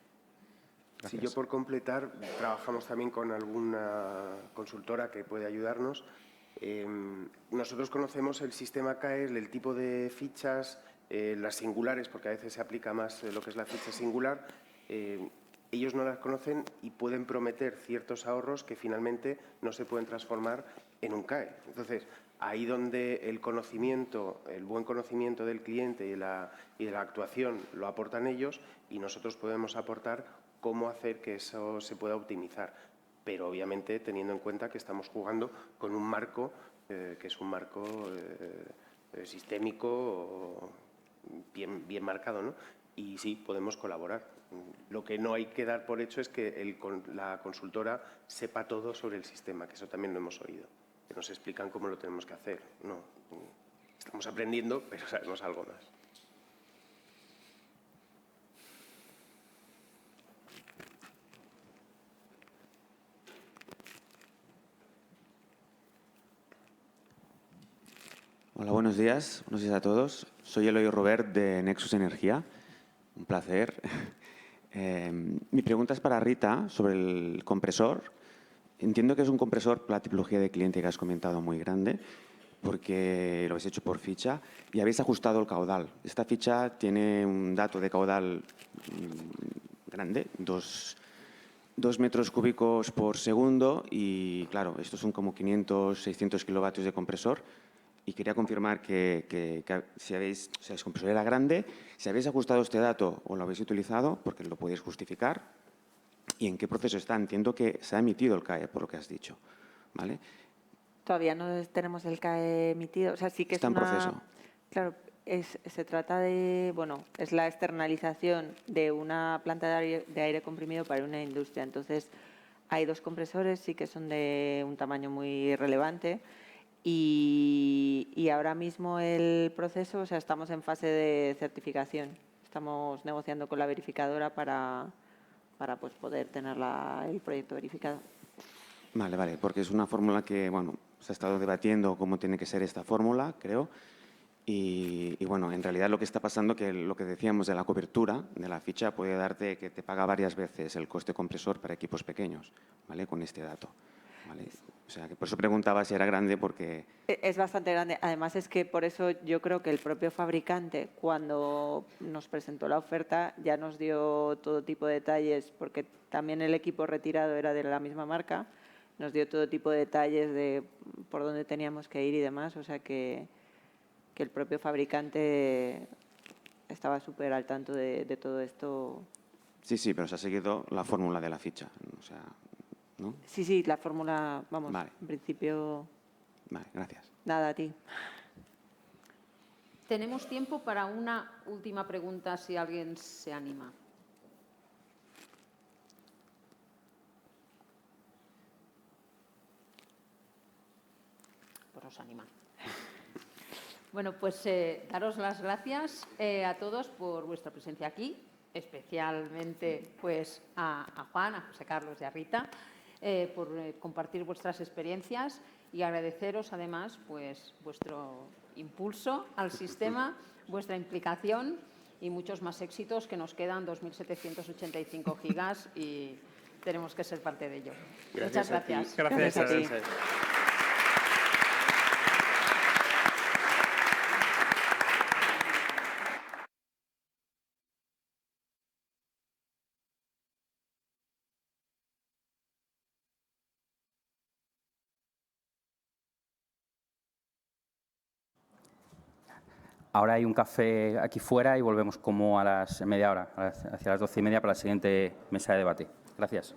Sí, yo por completar, trabajamos también con alguna consultora que puede ayudarnos. Nosotros conocemos el sistema CAE, el tipo de fichas, las singulares, porque a veces se aplica más lo que es la ficha singular. Ellos no las conocen y pueden prometer ciertos ahorros que finalmente no se pueden transformar en un CAE. Entonces, ahí donde el conocimiento, el buen conocimiento del cliente y de la actuación lo aportan ellos, y nosotros podemos aportar cómo hacer que eso se pueda optimizar, pero obviamente teniendo en cuenta que estamos jugando con un marco que es un marco sistémico bien marcado, ¿no? Y sí, podemos colaborar. Lo que no hay que dar por hecho es que la consultora sepa todo sobre el sistema, que eso también lo hemos oído, que nos explican cómo lo tenemos que hacer. No, estamos aprendiendo, pero sabemos algo más. Hola, buenos días a todos. Soy Eloy Robert de Nexus Energía. Un placer. Mi pregunta es para Rita sobre el compresor. Entiendo que es un compresor por la tipología de cliente que has comentado muy grande, porque lo habéis hecho por ficha y habéis ajustado el caudal. Esta ficha tiene un dato de caudal grande, 2 metros cúbicos por segundo y, claro, estos son como 500, 600 kilovatios de compresor. Y quería confirmar que si el compresor era grande, si habéis ajustado este dato o lo habéis utilizado, porque lo podéis justificar, y en qué proceso está. Entiendo que se ha emitido el CAE, por lo que has dicho, ¿vale? Todavía no tenemos el CAE emitido. O sea, sí que está en proceso. Claro, se trata de, bueno, es la externalización de una planta de aire comprimido para una industria. Entonces, hay 2 compresores, sí que son de un tamaño muy relevante. Y ahora mismo el proceso, o sea, estamos en fase de certificación. Estamos negociando con la verificadora para pues, poder tener el proyecto verificado. Vale, porque es una fórmula que, bueno, se ha estado debatiendo cómo tiene que ser esta fórmula, creo. Y bueno, en realidad lo que está pasando, que lo que decíamos de la cobertura de la ficha puede darte que te paga varias veces el coste compresor para equipos pequeños, ¿vale? Con este dato, ¿vale? O sea, que por eso preguntaba si era grande, porque... Es bastante grande. Además, es que por eso yo creo que el propio fabricante, cuando nos presentó la oferta, ya nos dio todo tipo de detalles, porque también el equipo retirado era de la misma marca, nos dio todo tipo de detalles de por dónde teníamos que ir y demás, o sea que el propio fabricante estaba súper al tanto de todo esto. Sí, pero se ha seguido la fórmula de la ficha, o sea, ¿no? Sí, la fórmula, vamos, Vale. en principio, Vale, gracias. nada, a ti. Tenemos tiempo para una última pregunta, si alguien se anima. Pues os animan. Bueno, pues daros las gracias a todos por vuestra presencia aquí, especialmente pues a Juan, a José Carlos y a Rita, por compartir vuestras experiencias y agradeceros además pues vuestro impulso al sistema, vuestra implicación y muchos más éxitos, que nos quedan 2.785 gigas y tenemos que ser parte de ello. Muchas gracias. Gracias a ti. Ahora hay un café aquí fuera y volvemos como a las media hora, hacia las 12:30 para la siguiente mesa de debate. Gracias.